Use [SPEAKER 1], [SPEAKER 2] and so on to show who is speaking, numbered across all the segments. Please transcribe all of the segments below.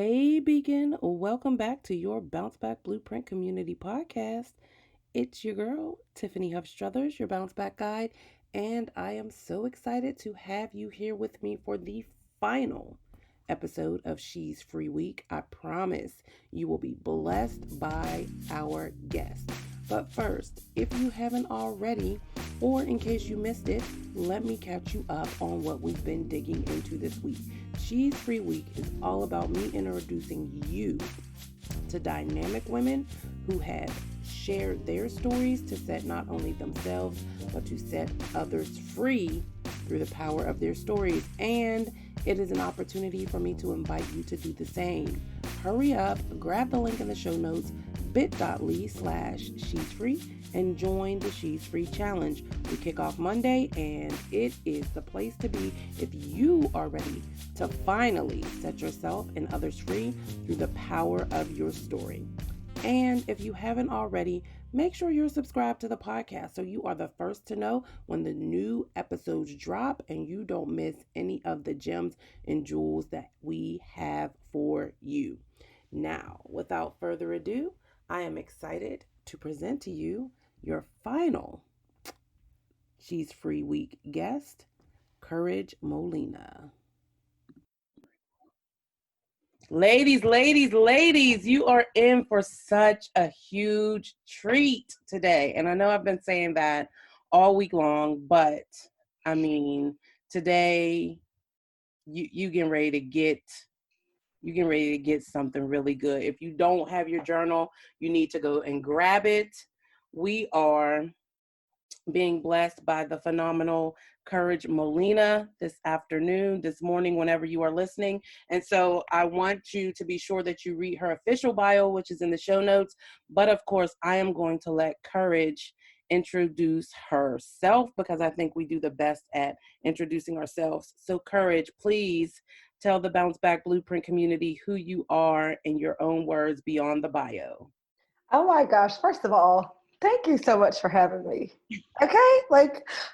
[SPEAKER 1] Hey, Beacon. Welcome back to your Bounce Back Blueprint Community Podcast. It's your girl, Tiffany Huff Struthers, your Bounce Back Guide, and I am so excited to have you here with me for the final episode of She's Free Week. I promise you will be blessed by our guest. But first, if you haven't already, or in case you missed it, let me catch you up on what we've been digging into this week. She's Free Week is all about me introducing you to dynamic women who have shared their stories to set not only themselves, but to set others free through the power of their stories. And it is an opportunity for me to invite you to do the same. Hurry up, grab the link in the show notes, bit.ly/She's Free, and join the She's Free Challenge. We kick off Monday, and it is the place to be if you are ready to finally set yourself and others free through the power of your story. And if you haven't already, make sure you're subscribed to the podcast so you are the first to know when the new episodes drop and you don't miss any of the gems and jewels that we have for you. Now, without further ado, I am excited to present to you your final She's Free Week guest, Courage Molina. Ladies, you are in for such a huge treat today. And I know I've been saying that all week long, but I mean, today you getting ready to get something really good. If you don't have your journal, you need to go and grab it. We are being blessed by the phenomenal Courage Molina this morning, whenever you are listening. And so I want you to be sure that you read her official bio, which is in the show notes. But of course, I am going to let Courage introduce herself because I think we do the best at introducing ourselves. So Courage, please tell the Bounce Back Blueprint community who you are in your own words beyond the bio.
[SPEAKER 2] Oh my gosh. First of all, thank you so much for having me. Okay.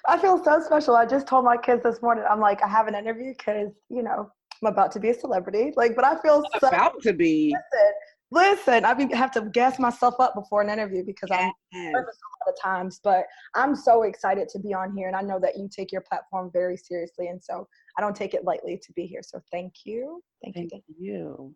[SPEAKER 2] I feel so special. I just told my kids this morning, I'm like, I have an interview because, I'm about to be a celebrity. But I feel so
[SPEAKER 1] About to be.
[SPEAKER 2] Listen, have to gas myself up before an interview because I'm nervous a lot of times, but I'm so excited to be on here. And I know that you take your platform very seriously. And so I don't take it lightly to be here. So thank you.
[SPEAKER 1] Thank you.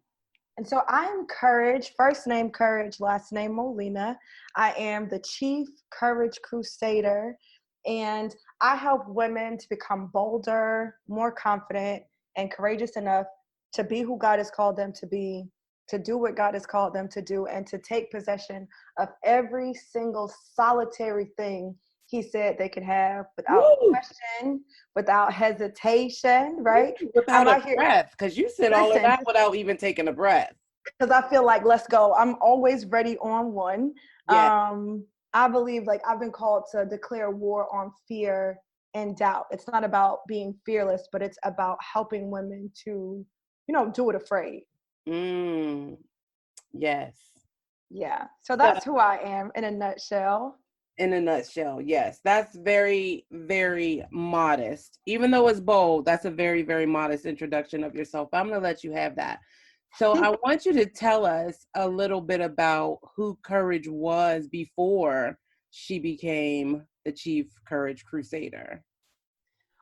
[SPEAKER 2] And so I'm Courage, first name Courage, last name Molina. I am the Chief Courage Crusader, and I help women to become bolder, more confident, and courageous enough to be who God has called them to be, to do what God has called them to do, and to take possession of every single solitary thing He said they could have without question, without hesitation, right?
[SPEAKER 1] Without a breath, because you said all of that without even taking a breath.
[SPEAKER 2] Because I feel like, let's go. I'm always ready on one.
[SPEAKER 1] Yeah.
[SPEAKER 2] I believe I've been called to declare war on fear and doubt. It's not about being fearless, but it's about helping women to, do it afraid.
[SPEAKER 1] Yes.
[SPEAKER 2] Yeah. So that's who I am in a nutshell.
[SPEAKER 1] In a nutshell, yes. That's very, very modest. Even though it's bold, that's a very, very modest introduction of yourself. I'm going to let you have that. So I want you to tell us a little bit about who Courage was before she became the Chief Courage Crusader.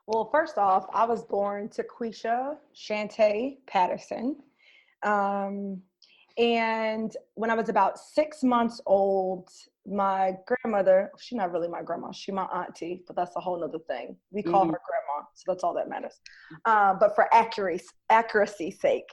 [SPEAKER 2] Well, first off, I was born to Quisha Shantae Patterson. And when I was about 6 months old, my grandmother, she's not really my grandma, she's my auntie, but that's a whole nother thing. We call her grandma, so that's all that matters. But for accuracy's sake,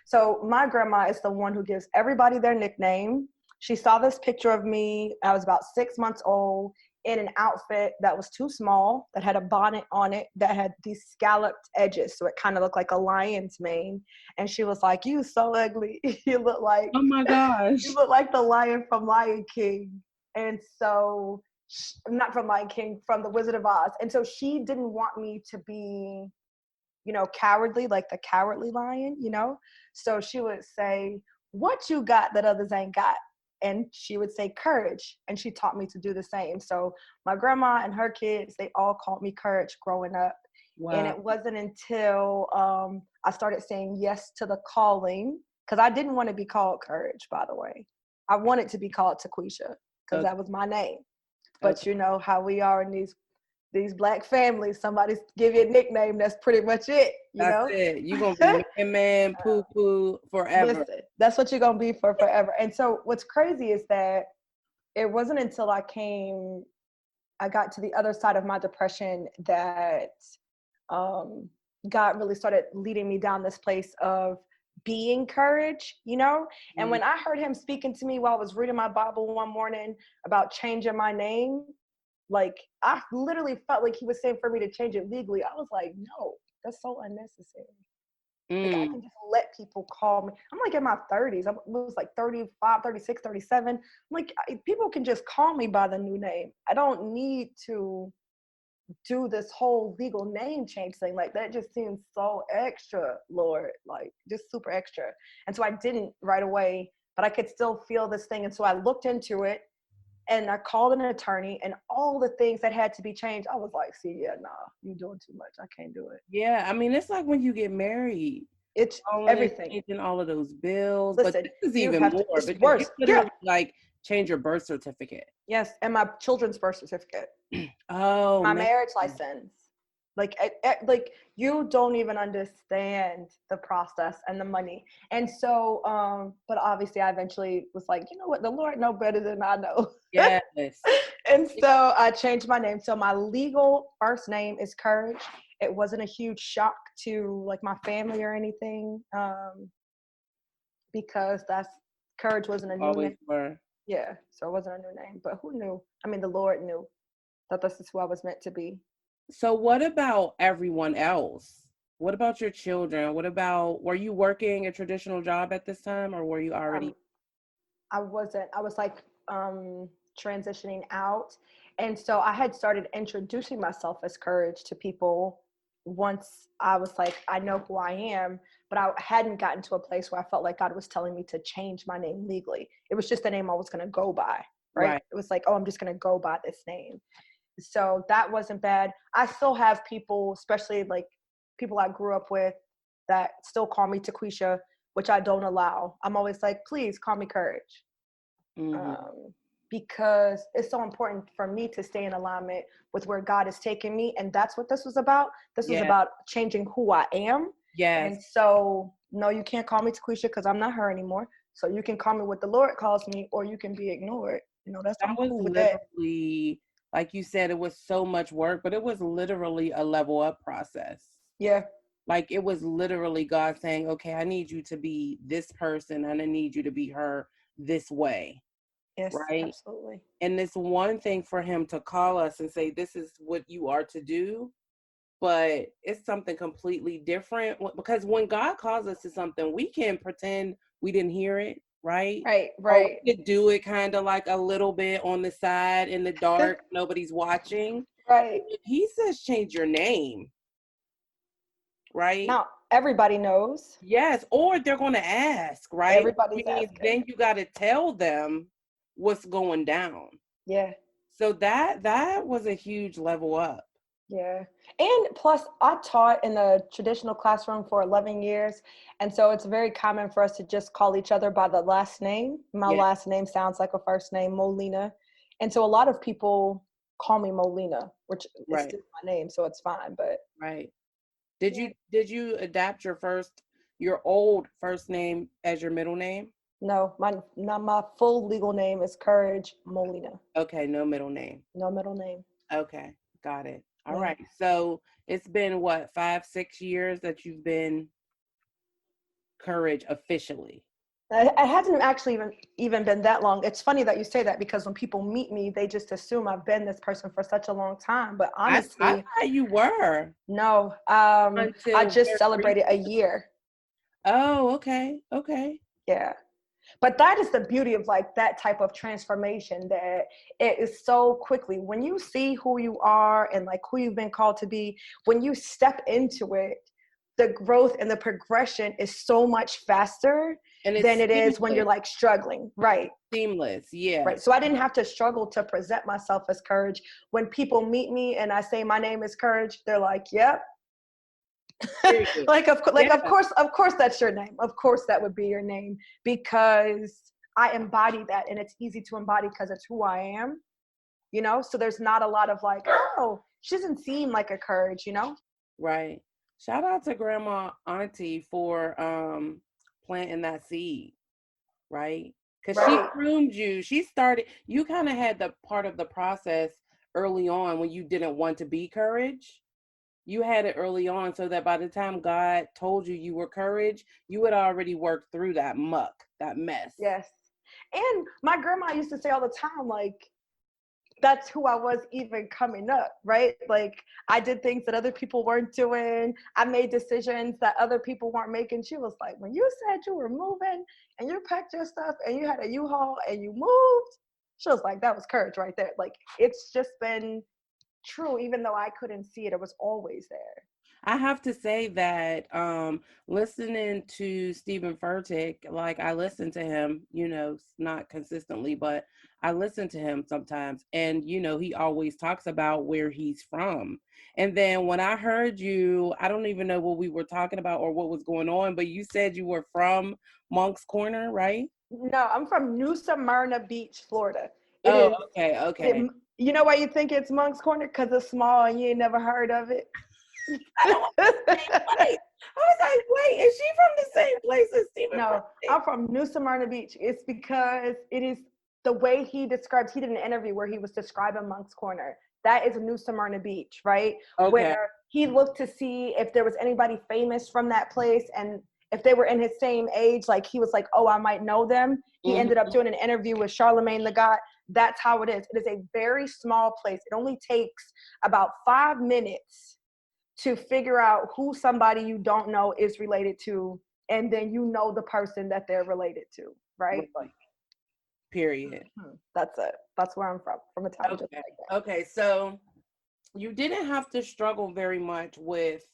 [SPEAKER 2] So my grandma is the one who gives everybody their nickname. She saw this picture of me. I was about 6 months old in an outfit that was too small, that had a bonnet on it, that had these scalloped edges. So it kind of looked like a lion's mane. And she was like, "You so ugly. You look like,
[SPEAKER 1] oh my gosh,
[SPEAKER 2] you look like the lion from Lion King." And so, not from Lion King, from the Wizard of Oz. And so she didn't want me to be, cowardly, like the cowardly lion, So she would say, "What you got that others ain't got?" And she would say courage, and she taught me to do the same. So my grandma and her kids, they all called me Courage growing up. Wow. And it wasn't until I started saying yes to the calling because I didn't want to be called Courage, by the way. I wanted to be called Taquisha because that was my name. But you know how we are in these Black families. Somebody give you a nickname, that's pretty much it.
[SPEAKER 1] That's it. You're going to be man, poo forever.
[SPEAKER 2] Listen, that's what you're going to be for forever. And so what's crazy is that it wasn't until I got to the other side of my depression that God really started leading me down this place of being courage, you know? And when I heard him speaking to me while I was reading my Bible one morning about changing my name, like I literally felt like he was saying for me to change it legally. I was like, no, that's so unnecessary. Like I can just let people call me. I'm like in my 30s. I was like 35, 36, 37. I'm like, people can just call me by the new name. I don't need to do this whole legal name change thing. Like that just seems so extra, Lord, like just super extra. And so I didn't right away, but I could still feel this thing. And so I looked into it and I called an attorney, and all the things that had to be changed, I was like, see, yeah, nah, you're doing too much. I can't do it.
[SPEAKER 1] Yeah. I mean, it's like when you get married,
[SPEAKER 2] it's everything.
[SPEAKER 1] Changing all of those bills.
[SPEAKER 2] Listen,
[SPEAKER 1] but this is even more
[SPEAKER 2] it's
[SPEAKER 1] because
[SPEAKER 2] worse.
[SPEAKER 1] you literally like change your birth certificate.
[SPEAKER 2] Yes. And my children's birth certificate.
[SPEAKER 1] Oh,
[SPEAKER 2] my marriage license. Like you don't even understand the process and the money. And so, but obviously I eventually was like, you know what, the Lord knows better than I know.
[SPEAKER 1] Yes.
[SPEAKER 2] And so I changed my name. So my legal first name is Courage. It wasn't a huge shock to like my family or anything, because Courage wasn't a new name.
[SPEAKER 1] Were.
[SPEAKER 2] Yeah, so it wasn't a new name. But who knew? I mean, the Lord knew that this is who I was meant to be.
[SPEAKER 1] So what about everyone else? What about your children? Were you working a traditional job at this time, or were you already?
[SPEAKER 2] I wasn't. I was like transitioning out. And so I had started introducing myself as Courage to people once I was like, I know who I am, but I hadn't gotten to a place where I felt like God was telling me to change my name legally. It was just the name I was going to go by, right? It was like, oh, I'm just going to go by this name. So that wasn't bad. I still have people, especially like people I grew up with, that still call me Taquisha, which I don't allow. I'm always like, please call me Courage. Because it's so important for me to stay in alignment with where God is taking me. And that's what this was about. This was about changing who I am.
[SPEAKER 1] Yes.
[SPEAKER 2] And so, no, you can't call me Taquisha because I'm not her anymore. So you can call me what the Lord calls me, or you can be ignored. You know, I'm cool with that.
[SPEAKER 1] Like you said, it was so much work, but it was literally a level up process.
[SPEAKER 2] Yeah.
[SPEAKER 1] Like it was literally God saying, okay, I need you to be this person and I need you to be her this way.
[SPEAKER 2] Yes,
[SPEAKER 1] right?
[SPEAKER 2] Absolutely.
[SPEAKER 1] And it's one thing for him to call us and say, this is what you are to do, but it's something completely different, because when God calls us to something, we can pretend we didn't hear it. Right. Or we could do it kind of like a little bit on the side in the dark. Nobody's watching.
[SPEAKER 2] Right.
[SPEAKER 1] He says, change your name. Right.
[SPEAKER 2] Now, everybody knows.
[SPEAKER 1] Yes. Or they're going to ask, right?
[SPEAKER 2] Everybody's asking.
[SPEAKER 1] Then you got to tell them what's going down.
[SPEAKER 2] Yeah.
[SPEAKER 1] So that was a huge level up.
[SPEAKER 2] Yeah. And plus, I taught in the traditional classroom for 11 years. And so it's very common for us to just call each other by the last name. My last name sounds like a first name, Molina. And so a lot of people call me Molina, which is still my name, so it's fine. But
[SPEAKER 1] did you adapt your old first name as your middle name?
[SPEAKER 2] No, my full legal name is Courage Molina.
[SPEAKER 1] Okay, no middle name.
[SPEAKER 2] No middle name.
[SPEAKER 1] Okay, got it. All right. So it's been what, 5-6 years that you've been Courage officially?
[SPEAKER 2] It hasn't actually even been that long. It's funny that you say that, because when people meet me, they just assume I've been this person for such a long time. But honestly,
[SPEAKER 1] I thought you were.
[SPEAKER 2] No, I just celebrated a year.
[SPEAKER 1] Oh, okay.
[SPEAKER 2] Yeah. But that is the beauty of like that type of transformation, that it is so quickly when you see who you are and like who you've been called to be, when you step into it, the growth and the progression is so much faster than it is when you're like struggling. Right.
[SPEAKER 1] Seamless. Yeah.
[SPEAKER 2] Right. So I didn't have to struggle to present myself as Courage. When people meet me and I say my name is Courage, they're like, yep,
[SPEAKER 1] Period.
[SPEAKER 2] Of
[SPEAKER 1] Yeah.
[SPEAKER 2] course that's your name. Of course that would be your name, because I embody that, and it's easy to embody because it's who I am, you know? So there's not a lot of like, oh, she doesn't seem like a Courage, you know?
[SPEAKER 1] Right. Shout out to Grandma Auntie for planting that seed, right? Because she
[SPEAKER 2] Right.
[SPEAKER 1] groomed you. She started, you kind of had the part of the process early on when you didn't want to be Courage. You had it early on so that by the time God told you you were Courage, you had already worked through that muck, that mess.
[SPEAKER 2] Yes. And my grandma used to say all the time, like, that's who I was even coming up, right? Like, I did things that other people weren't doing. I made decisions that other people weren't making. She was like, when you said you were moving and you packed your stuff and you had a U-Haul and you moved, she was like, that was Courage right there. Like, it's just been true, even though I couldn't see it, it was always there.
[SPEAKER 1] I have to say that listening to Stephen Furtick, like I listen to him, not consistently, but I listen to him sometimes. And, he always talks about where he's from. And then when I heard you, I don't even know what we were talking about or what was going on, but you said you were from Monk's Corner, right?
[SPEAKER 2] No, I'm from New Smyrna Beach, Florida. It
[SPEAKER 1] Oh,
[SPEAKER 2] is,
[SPEAKER 1] okay, okay.
[SPEAKER 2] you know why you think it's Monk's Corner? Because it's small and you ain't never heard of it.
[SPEAKER 1] I don't want the same place. I was like, wait, is she from the same place as Stephen
[SPEAKER 2] No,
[SPEAKER 1] Furtick?
[SPEAKER 2] I'm from New Smyrna Beach. It's because it is the way he describes, he did an interview where he was describing Monk's Corner. That is New Smyrna Beach, right?
[SPEAKER 1] Okay.
[SPEAKER 2] Where he looked to see if there was anybody famous from that place, and if they were in his same age, like he was like, oh, I might know them. He ended up
[SPEAKER 1] Mhm.
[SPEAKER 2] doing an interview with Charlemagne the God. That's how it is. It is a very small place. It only takes about 5 minutes to figure out who somebody you don't know is related to, and then you know the person that they're related to, right? Like,
[SPEAKER 1] Right. Period.
[SPEAKER 2] that's it. That's where I'm from a town just
[SPEAKER 1] Okay.
[SPEAKER 2] like that.
[SPEAKER 1] Okay. So you didn't have to struggle very much with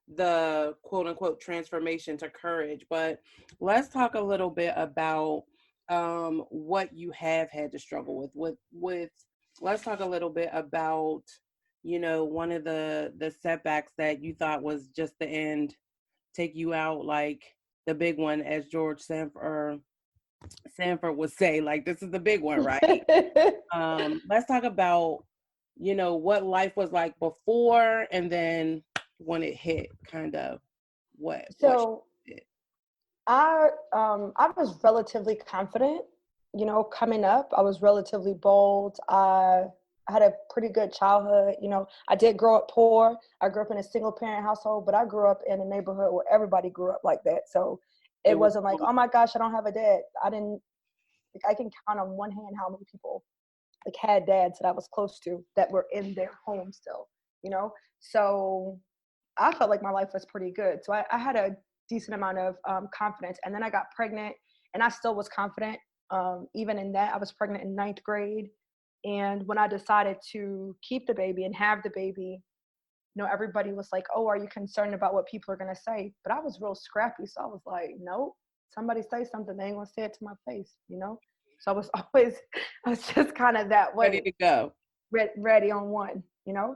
[SPEAKER 1] the quote unquote transformation to Courage, but let's talk a little bit about what you have had to struggle with let's talk a little bit about one of the setbacks that you thought was just the end, take you out, like the big one, as George Sanford would say, like this is the big one, right? Let's talk about what life was like before, and then when it hit, kind of what
[SPEAKER 2] So
[SPEAKER 1] shifted.
[SPEAKER 2] I was relatively confident, you know, coming up. I was relatively bold. I had a pretty good childhood. You know, I did grow up poor. I grew up in a single parent household, but I grew up in a neighborhood where everybody grew up like that. So
[SPEAKER 1] It
[SPEAKER 2] it
[SPEAKER 1] was
[SPEAKER 2] wasn't like, oh my gosh, I don't have a dad. I didn't. Like, I can count on one hand how many people like had dads that I was close to that were in their home still. You know, so I felt like my life was pretty good. So I had a decent amount of confidence. And then I got pregnant, and I still was confident. Even in that, I was pregnant in ninth grade. And when I decided to keep the baby and have the baby, you know, everybody was like, oh, are you concerned about what people are going to say? But I was real scrappy. So I was like, nope, somebody say something, they ain't going to say it to my face, you know? So I was always, I was just kind of that
[SPEAKER 1] ready
[SPEAKER 2] way,
[SPEAKER 1] to go.
[SPEAKER 2] ready on one, you know?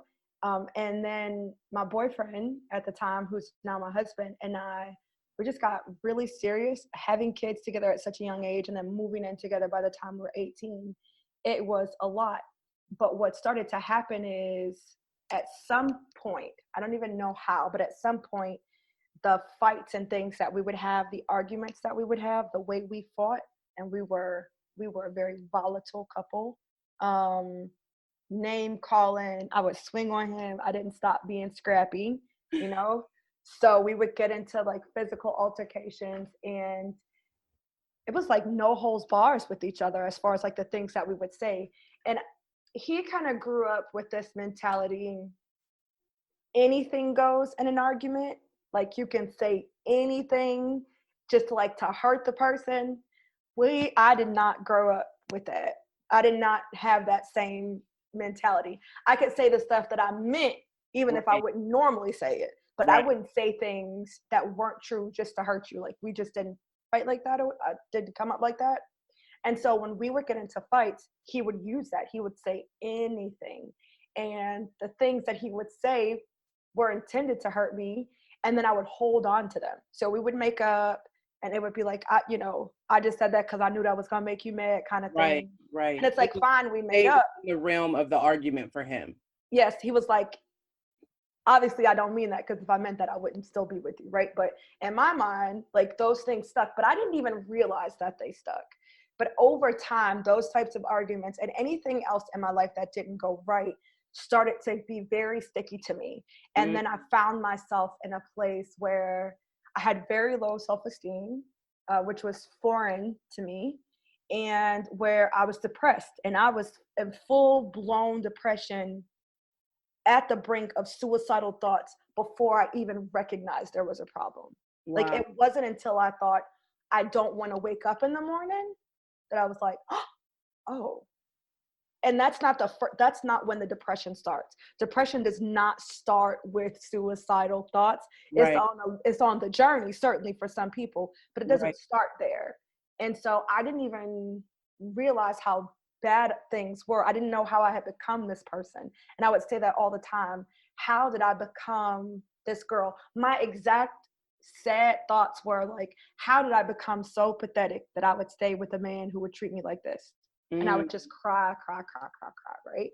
[SPEAKER 2] And then my boyfriend at the time, who's now my husband, and we just got really serious, having kids together at such a young age and then moving in together by the time we're 18. It was a lot. But what started to happen is at some point, I don't even know how, but at some point, the fights and things that we would have, the arguments that we would have, the way we fought, and we were a very volatile couple. Um, Name calling, I would swing on him. I didn't stop being scrappy, you know? So we would get into like physical altercations, and it was like no holds bars with each other as far as like the things that we would say. And he kind of grew up with this mentality, anything goes in an argument. Like you can say anything just to like to hurt the person. I did not grow up with that. I did not have that same mentality. I could say the stuff that I meant, even if I
[SPEAKER 1] Right.
[SPEAKER 2] wouldn't normally say it, but I
[SPEAKER 1] Right.
[SPEAKER 2] wouldn't say things that weren't true just to hurt you. Like we just didn't fight like that. Or didn't come up like that. And so when we would get into fights, he would use that. He would say anything. And the things that he would say were intended to hurt me. and then I would hold on to them. So we would make up, and it would be like, I just said that because I knew that was gonna make you mad, kind of
[SPEAKER 1] Right,
[SPEAKER 2] thing.
[SPEAKER 1] right.
[SPEAKER 2] And it's like, fine, we made
[SPEAKER 1] Stay
[SPEAKER 2] up.
[SPEAKER 1] within the realm of the argument for him.
[SPEAKER 2] Yes, he was like, obviously I don't mean that, because if I meant that, I wouldn't still be with you, right? But in my mind, like, those things stuck, but I didn't even realize that they stuck. But over time, those types of arguments and anything else in my life that didn't go right started to be very sticky to me. And then I found myself in a place where I had very low self-esteem, which was foreign to me, and where I was depressed, and I was in full-blown depression, at the brink of suicidal thoughts, before I even recognized there was a problem.
[SPEAKER 1] Wow.
[SPEAKER 2] Like, it wasn't until I thought, I don't want to wake up in the morning, that I was like, oh. And that's not when the depression starts. Depression does not start with suicidal thoughts.
[SPEAKER 1] Right.
[SPEAKER 2] It's on the journey, certainly for some people, but it doesn't
[SPEAKER 1] Right.
[SPEAKER 2] start there. And so I didn't even realize how bad things were. I didn't know how I had become this person. And I would say that all the time. How did I become this girl? My exact sad thoughts were like, how did I become so pathetic that I would stay with a man who would treat me like this? And I would just cry, right?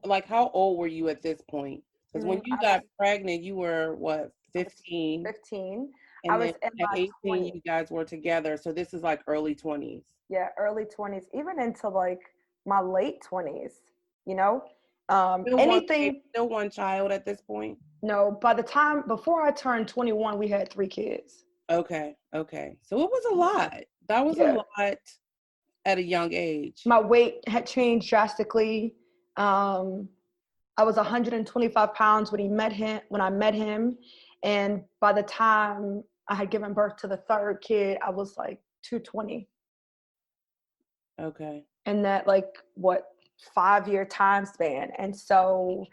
[SPEAKER 1] Like, how old were you at this point? Because when you got pregnant, you were what, 15?
[SPEAKER 2] 15.
[SPEAKER 1] And
[SPEAKER 2] I was
[SPEAKER 1] then
[SPEAKER 2] in my
[SPEAKER 1] at 18,
[SPEAKER 2] 20s.
[SPEAKER 1] you guys were together. So this is like early 20s.
[SPEAKER 2] Yeah, early 20s, even into like my late 20s,
[SPEAKER 1] Still
[SPEAKER 2] anything.
[SPEAKER 1] Still one child at this point?
[SPEAKER 2] No, before I turned 21, we had 3 kids.
[SPEAKER 1] Okay. So it was a lot. That was a lot at a young age.
[SPEAKER 2] My weight had changed drastically. I was 125 pounds when I met him. And by the time I had given birth to the 3rd kid, I was like 220.
[SPEAKER 1] Okay.
[SPEAKER 2] And that, like, 5-year time span. And so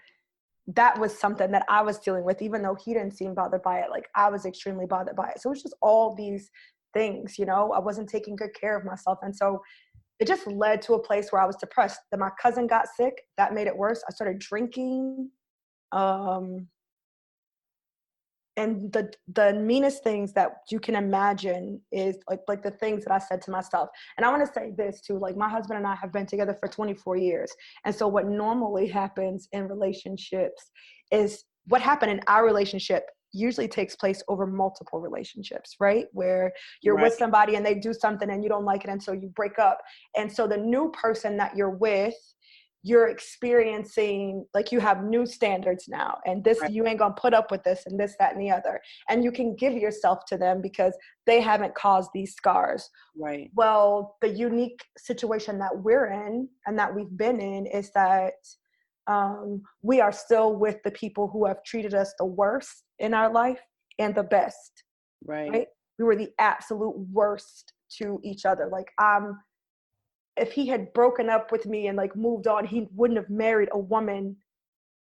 [SPEAKER 2] that was something that I was dealing with, even though he didn't seem bothered by it. Like, I was extremely bothered by it. So it was just all these things, I wasn't taking good care of myself. And so it just led to a place where I was depressed. Then my cousin got sick. That made it worse. I started drinking. And the meanest things that you can imagine is like the things that I said to myself. And I want to say this too, like, my husband and I have been together for 24 years. And so what normally happens in relationships is what happened in our relationship usually takes place over multiple relationships, right? Where you're with somebody and they do something and you don't like it, and so you break up. And so the new person that you're with, you're experiencing, like, you have new standards now, and this, you ain't gonna put up with this and this, that, and the other. And you can give yourself to them because they haven't caused these scars.
[SPEAKER 1] Right.
[SPEAKER 2] Well, the unique situation that we're in and that we've been in is that we are still with the people who have treated us the worst in our life and the best. Right? We were the absolute worst to each other. Like, if he had broken up with me and like moved on, he wouldn't have married a woman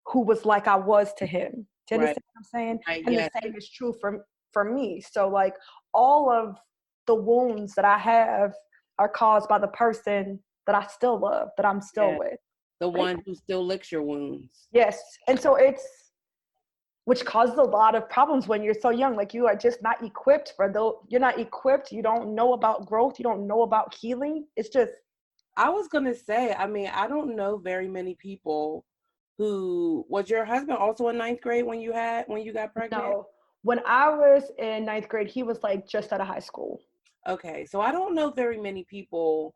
[SPEAKER 2] who was like I was to him. Do you understand what I'm saying? And the same is true for me. So, like, all of the wounds that I have are caused by the person that I still love, that I'm still with.
[SPEAKER 1] The one who still licks your wounds.
[SPEAKER 2] Yes. And so which causes a lot of problems when you're so young. Like, you are just not equipped you're not equipped. You don't know about growth. You don't know about healing. It's just,
[SPEAKER 1] I was going to say, I mean, I don't know very many people was your husband also in 9th grade when you got pregnant?
[SPEAKER 2] No. When I was in 9th grade, he was like just out of high school.
[SPEAKER 1] Okay. So I don't know very many people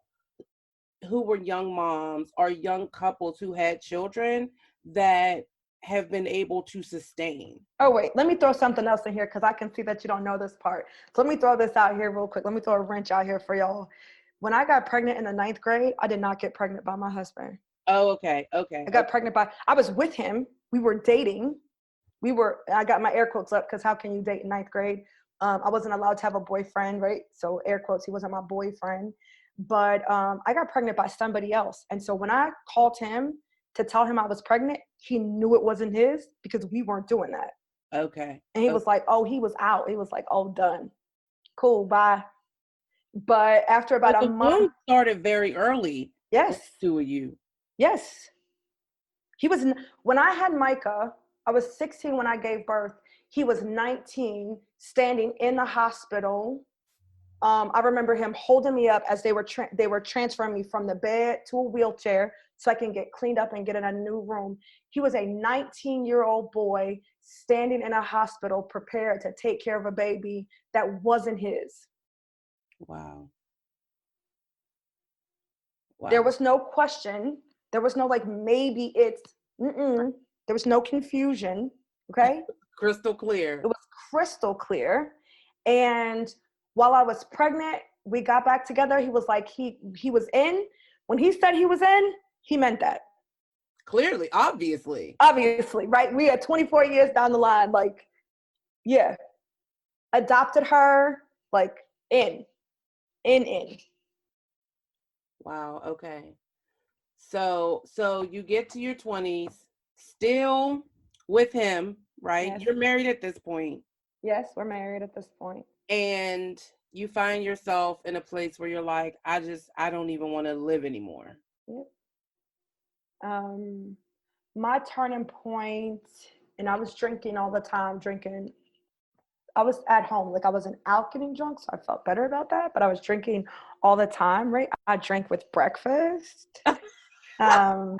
[SPEAKER 1] who were young moms or young couples who had children that have been able to sustain.
[SPEAKER 2] Oh, wait, let me throw something else in here, because I can see that you don't know this part. So let me throw this out here real quick. Let me throw a wrench out here for y'all. When I got pregnant in the 9th grade, I did not get pregnant by my husband.
[SPEAKER 1] Oh, okay.
[SPEAKER 2] I got pregnant I was with him. We were dating. I got my air quotes up, because how can you date in 9th grade? I wasn't allowed to have a boyfriend, right? So air quotes, he wasn't my boyfriend. But I got pregnant by somebody else. And so when I called him to tell him I was pregnant, he knew it wasn't his, because we weren't doing that.
[SPEAKER 1] Okay.
[SPEAKER 2] And he was like, oh, he was out. He was like, oh, done. Cool, bye. But after about a month.
[SPEAKER 1] Started very early.
[SPEAKER 2] Yes.
[SPEAKER 1] Two of you.
[SPEAKER 2] Yes. When I had Micah, I was 16 when I gave birth. He was 19, standing in the hospital. I remember him holding me up as they were transferring me from the bed to a wheelchair so I can get cleaned up and get in a new room. He was a 19-year-old boy standing in a hospital prepared to take care of a baby that wasn't his.
[SPEAKER 1] Wow.
[SPEAKER 2] There was no question. There was no like, maybe it's, there was no confusion. Okay.
[SPEAKER 1] Crystal clear.
[SPEAKER 2] It was crystal clear. And while I was pregnant, we got back together. He was like, he was in. When he said he was in, he meant that.
[SPEAKER 1] Clearly, obviously,
[SPEAKER 2] right? We are 24 years down the line. Like, yeah. Adopted her, like, in.
[SPEAKER 1] Wow. Okay. So you get to your 20s, still with him, right?
[SPEAKER 2] Yes.
[SPEAKER 1] You're married at this point.
[SPEAKER 2] Yes, we're married at this point.
[SPEAKER 1] And you find yourself in a place where you're like, I don't even want to live anymore.
[SPEAKER 2] Yep. My turning point, and I was drinking all the time, I was at home, like I wasn't out getting drunk, so I felt better about that, but I was drinking all the time, right? I drank with breakfast.
[SPEAKER 1] I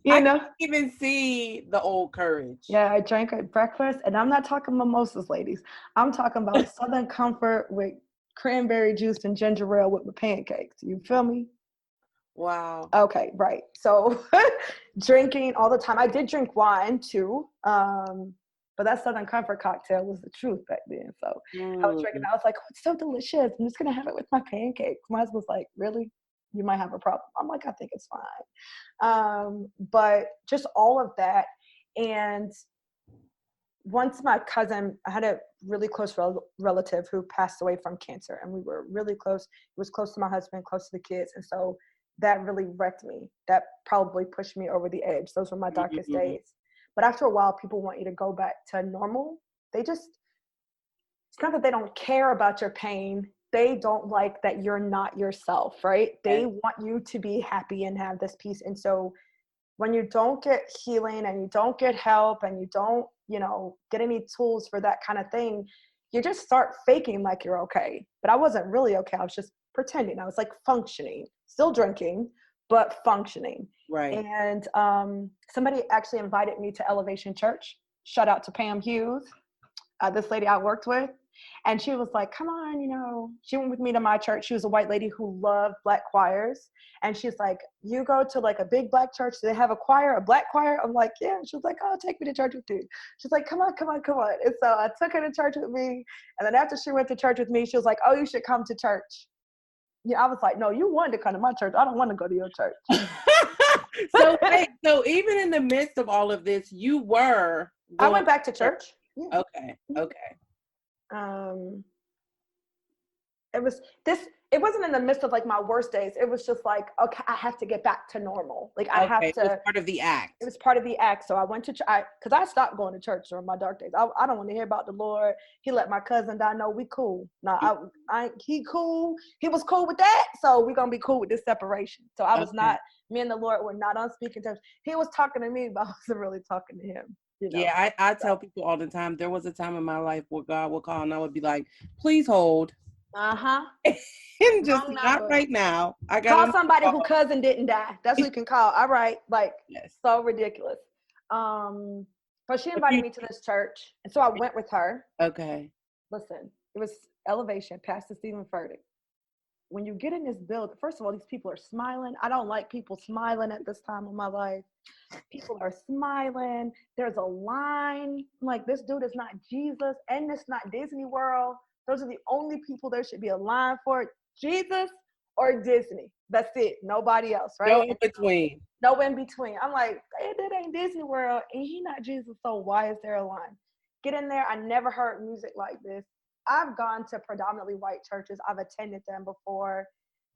[SPEAKER 1] can't even see the old Courage.
[SPEAKER 2] Yeah, I drank at breakfast, and I'm not talking mimosas, ladies. I'm talking about Southern Comfort with cranberry juice and ginger ale with my pancakes. You feel me?
[SPEAKER 1] Wow.
[SPEAKER 2] Okay, right. So drinking all the time. I did drink wine too, but that Southern Comfort cocktail was the truth back then. So I was drinking. I was like, oh, it's so delicious. I'm just gonna have it with my pancakes. My husband was like, really? You might have a problem. I'm like, I think it's fine. But just all of that. And once my cousin, I had a really close relative who passed away from cancer, and we were really close. It was close to my husband, close to the kids. And so that really wrecked me. That probably pushed me over the edge. Those were my darkest days. But after a while, people want you to go back to normal. It's not that they don't care about your pain. They don't like that you're not yourself, right? They want you to be happy and have this peace. And so when you don't get healing and you don't get help and you don't, get any tools for that kind of thing, you just start faking like you're okay. But I wasn't really okay. I was just pretending. I was like functioning, still drinking, but functioning.
[SPEAKER 1] Right.
[SPEAKER 2] And somebody actually invited me to Elevation Church. Shout out to Pam Hughes, this lady I worked with. And she was like, come on, she went with me to my church. She was a white lady who loved Black choirs. And she's like, you go to like a big Black church. Do they have a choir, a Black choir? I'm like, yeah. She was like, oh, take me to church with you. She's like, come on. And so I took her to church with me. And then after she went to church with me, she was like, oh, you should come to church. Yeah, I was like, no, you wanted to come to my church. I don't want to go to your church.
[SPEAKER 1] So even in the midst of all of this, you were.
[SPEAKER 2] I went back to church.
[SPEAKER 1] Yeah. Okay.
[SPEAKER 2] It wasn't in the midst of like my worst days. It was just like, okay, I have to get back to normal. Like I have to. It
[SPEAKER 1] was part of the act.
[SPEAKER 2] It was part of the act. So I went to because I stopped going to church during my dark days. I don't want to hear about the Lord. He let my cousin die. No, we cool. No, he cool. He was cool with that. So we're gonna be cool with this separation. So I was not. Me and the Lord were not on speaking terms. He was talking to me, but I wasn't really talking to him.
[SPEAKER 1] Yeah, I tell people all the time, there was a time in my life where God would call and I would be like, please hold. And just not right now. I got
[SPEAKER 2] call somebody whose cousin didn't die. That's who you can call. All right. Like, so ridiculous. But she invited me to this church. And so I went with her.
[SPEAKER 1] Okay.
[SPEAKER 2] Listen, it was Elevation, Pastor Stephen Furtick. When you get in this building, first of all, these people are smiling. I don't like people smiling at this time of my life. People are smiling. There's a line. I'm like, this dude is not Jesus, and it's not Disney World. Those are the only people there should be a line for. Jesus or Disney. That's it. Nobody else, right?
[SPEAKER 1] No in between.
[SPEAKER 2] No in between. I'm like, hey, that ain't Disney World, and he not Jesus, so why is there a line? Get in there. I never heard music like this. I've gone to predominantly white churches. I've attended them before.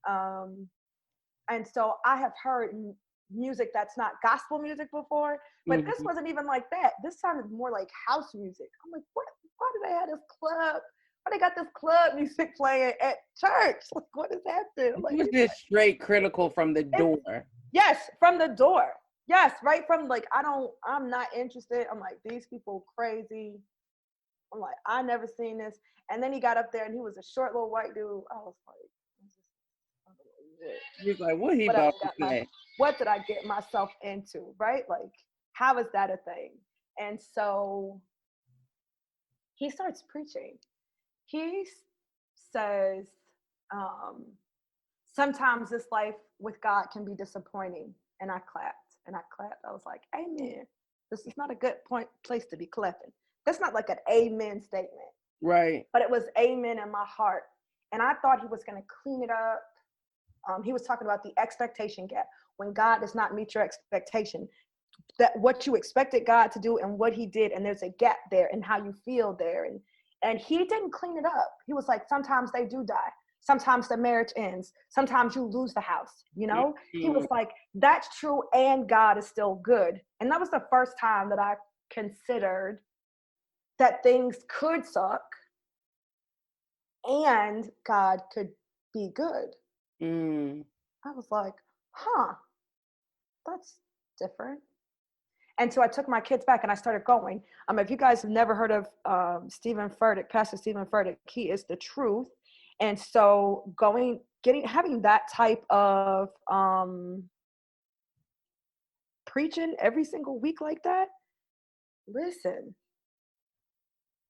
[SPEAKER 2] And so I have heard music that's not gospel music before, but this wasn't even like that. This sounded more like house music. I'm like, what? Why do they have this club? Why they got this club music playing at church? Like, what is happening?
[SPEAKER 1] Like, it was just straight critical from the door.
[SPEAKER 2] Yes, from the door. Yes, right from like, I'm not interested. I'm like, these people crazy. I'm like, I never seen this. And then he got up there and he was a short little white dude. I was like,
[SPEAKER 1] You're like, what he
[SPEAKER 2] what I
[SPEAKER 1] about to
[SPEAKER 2] got my
[SPEAKER 1] say?
[SPEAKER 2] what did I get myself into? Right? Like, how is that a thing? And so he starts preaching. He says, um, sometimes this life with God can be disappointing. And I clapped and I clapped. I was like, amen. This is not a good place to be clapping. That's not like an amen statement,
[SPEAKER 1] Right.
[SPEAKER 2] but it was amen in my heart. And I thought he was going to clean it up. He was talking about the expectation gap. When God does not meet your expectation, that what you expected God to do and what he did, and there's a gap there and how you feel there. And he didn't clean it up. He was like, sometimes they do die. Sometimes the marriage ends. Sometimes you lose the house. You know, he was like, that's true. And God is still good. And that was the first time that I considered that things could suck and God could be good. I was like, huh, that's different. And so I took my kids back and I started going. If you guys have never heard of Stephen Furtick, Pastor Stephen Furtick, he is the truth. And so having that type of preaching every single week like that, listen,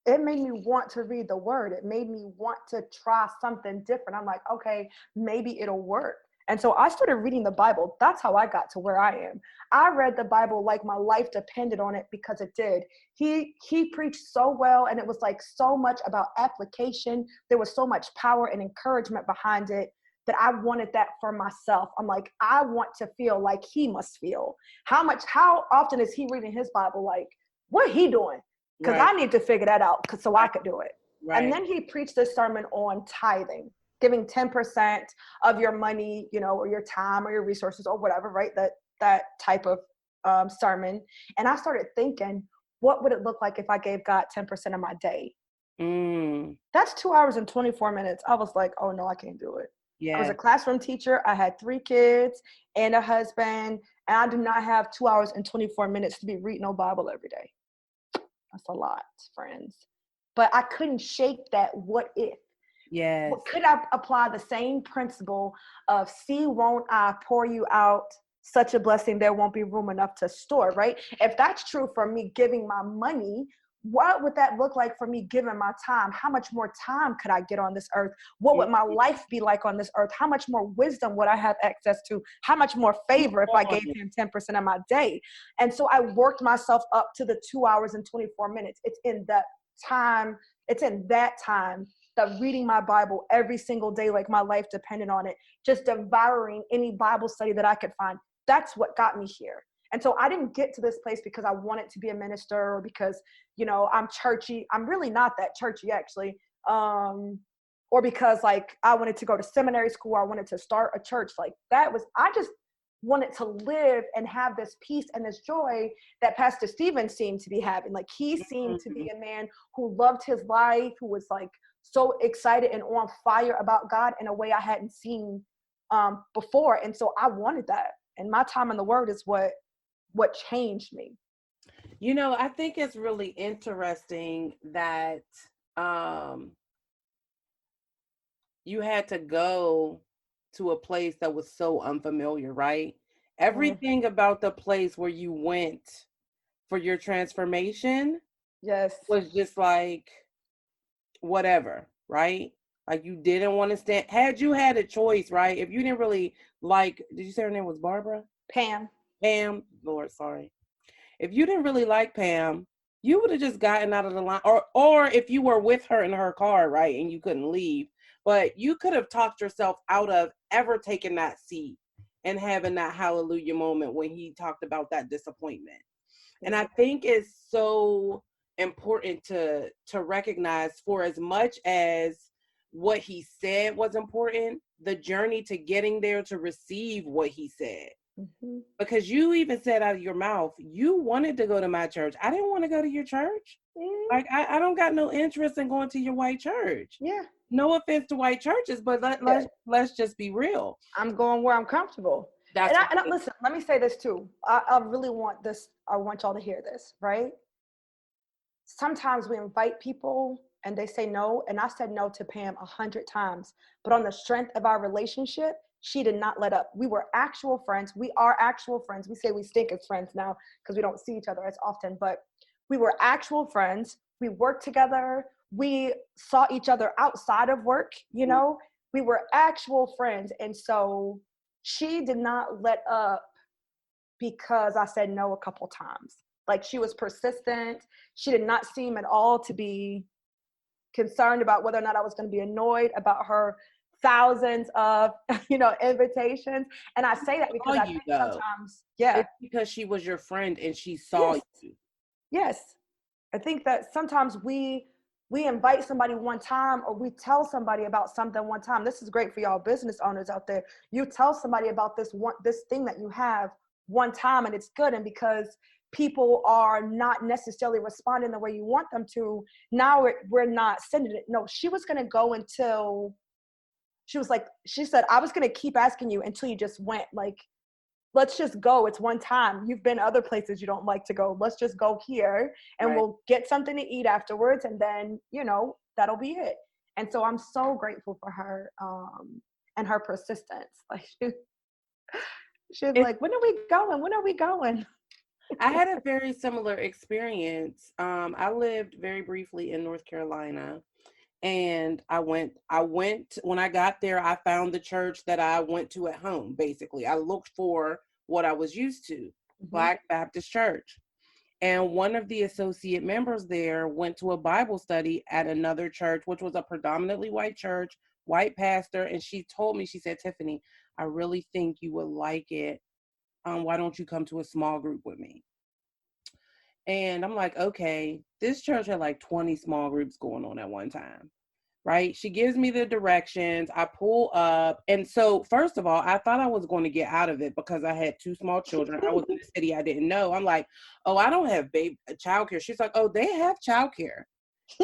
[SPEAKER 2] it made me want to read the word. It made me want to try something different. I'm like, okay, maybe it'll work. And so I started reading the Bible. That's how I got to where I am. I read the Bible like my life depended on it, because it did. He preached so well, and it was like so much about application. There was so much power and encouragement behind it that I wanted that for myself. I'm like, I want to feel like he must feel. How often is he reading his Bible like, what he doing? Because I need to figure that out so I could do it.
[SPEAKER 1] Right.
[SPEAKER 2] And then he preached this sermon on tithing, giving 10% of your money, or your time or your resources or whatever, right? That type of sermon. And I started thinking, what would it look like if I gave God 10% of my day? That's 2 hours and 24 minutes. I was like, oh no, I can't do it. Yeah. I was a classroom teacher. I had 3 kids and a husband, and I do not have 2 hours and 24 minutes to be reading no Bible every day. That's a lot, friends. But I couldn't shake that what if. Yes. Could I apply the same principle of, see, won't I pour you out such a blessing there won't be room enough to store, right? If that's true for me giving my money, what would that look like for me giving my time? How much more time could I get on this earth? What would my life be like on this earth? How much more wisdom would I have access to? How much more favor if I gave him 10% of my day? And so I worked myself up to the 2 hours and 24 minutes. It's in that time that reading my Bible every single day, like my life depended on it, just devouring any Bible study that I could find. That's what got me here. And so I didn't get to this place because I wanted to be a minister, or because, I'm churchy. I'm really not that churchy, actually. Or because like I wanted to go to seminary school, or I wanted to start a church. Like I just wanted to live and have this peace and this joy that Pastor Stephen seemed to be having. Like, he seemed to be a man who loved his life, who was like so excited and on fire about God in a way I hadn't seen before. And so I wanted that. And my time in the Word is what changed me.
[SPEAKER 1] I think it's really interesting that you had to go to a place that was so unfamiliar, right? Everything about the place where you went for your transformation, yes, was just like whatever, right? Like, you didn't want to stand. Had you had a choice, right? If you didn't really like, did you say her name was Barbara?
[SPEAKER 2] Pam.
[SPEAKER 1] Lord, sorry. If you didn't really like Pam, you would have just gotten out of the line, or if you were with her in her car, right, and you couldn't leave, but you could have talked yourself out of ever taking that seat and having that hallelujah moment when he talked about that disappointment. And I think it's so important to recognize, for as much as what he said was important, the journey to getting there to receive what he said. Mm-hmm. Because you even said out of your mouth, you wanted to go to my church. I didn't want to go to your church. Mm-hmm. Like, I don't got no interest in going to your white church. Yeah. No offense to white churches, but let's just be real.
[SPEAKER 2] I'm going where I'm comfortable.
[SPEAKER 1] That's
[SPEAKER 2] And
[SPEAKER 1] right.
[SPEAKER 2] listen, let me say this too. I really want this. I want y'all to hear this, right? Sometimes we invite people and they say no. And I said no to Pam 100 times. But on the strength of our relationship, she did not let up. We were actual friends. We are actual friends. We say we stink as friends now because we don't see each other as often. But we were actual friends. We worked together. We saw each other outside of work, you know? We were actual friends. And so she did not let up because I said no a couple times. Like, she was persistent. She did not seem at all to be concerned about whether or not I was going to be annoyed about her thousands of, invitations. And I say that because
[SPEAKER 1] Saw
[SPEAKER 2] I
[SPEAKER 1] you
[SPEAKER 2] think
[SPEAKER 1] though.
[SPEAKER 2] sometimes, yeah,
[SPEAKER 1] It's because she was your friend and she saw
[SPEAKER 2] yes,
[SPEAKER 1] you.
[SPEAKER 2] yes. I think that sometimes we invite somebody one time, or we tell somebody about something one time. This is great for y'all business owners out there. You tell somebody about this thing that you have one time, and it's good. And because people are not necessarily responding the way you want them to, now we're not sending it. No, she was going to go until she said, I was going to keep asking you until you just went. Like, let's just go. It's one time. You've been other places you don't like to go. Let's just go here and
[SPEAKER 1] Right.
[SPEAKER 2] we'll get something to eat afterwards. And then, that'll be it. And so I'm so grateful for her, and her persistence. Like, she's
[SPEAKER 1] It's,
[SPEAKER 2] like, when are we going? When are we going?
[SPEAKER 1] I had a very similar experience. I lived very briefly in North Carolina, and I went when I got there, I found the church that I went to at home. Basically, I looked for what I was used to,
[SPEAKER 2] Mm-hmm.
[SPEAKER 1] Black Baptist Church. And one of the associate members there went to a Bible study at another church, which was a predominantly white church, white pastor. And she told me, she said, Tiffany, I really think you would like it. Why don't you come to a small group with me? And I'm like, okay, this church had like 20 small groups going on at one time. Right? She gives me the directions. I pull up. And so, first of all, I thought I was going to get out of it because I had two small children. I was in a city I didn't know. I'm like, oh, I don't have childcare. She's like, oh, they have childcare.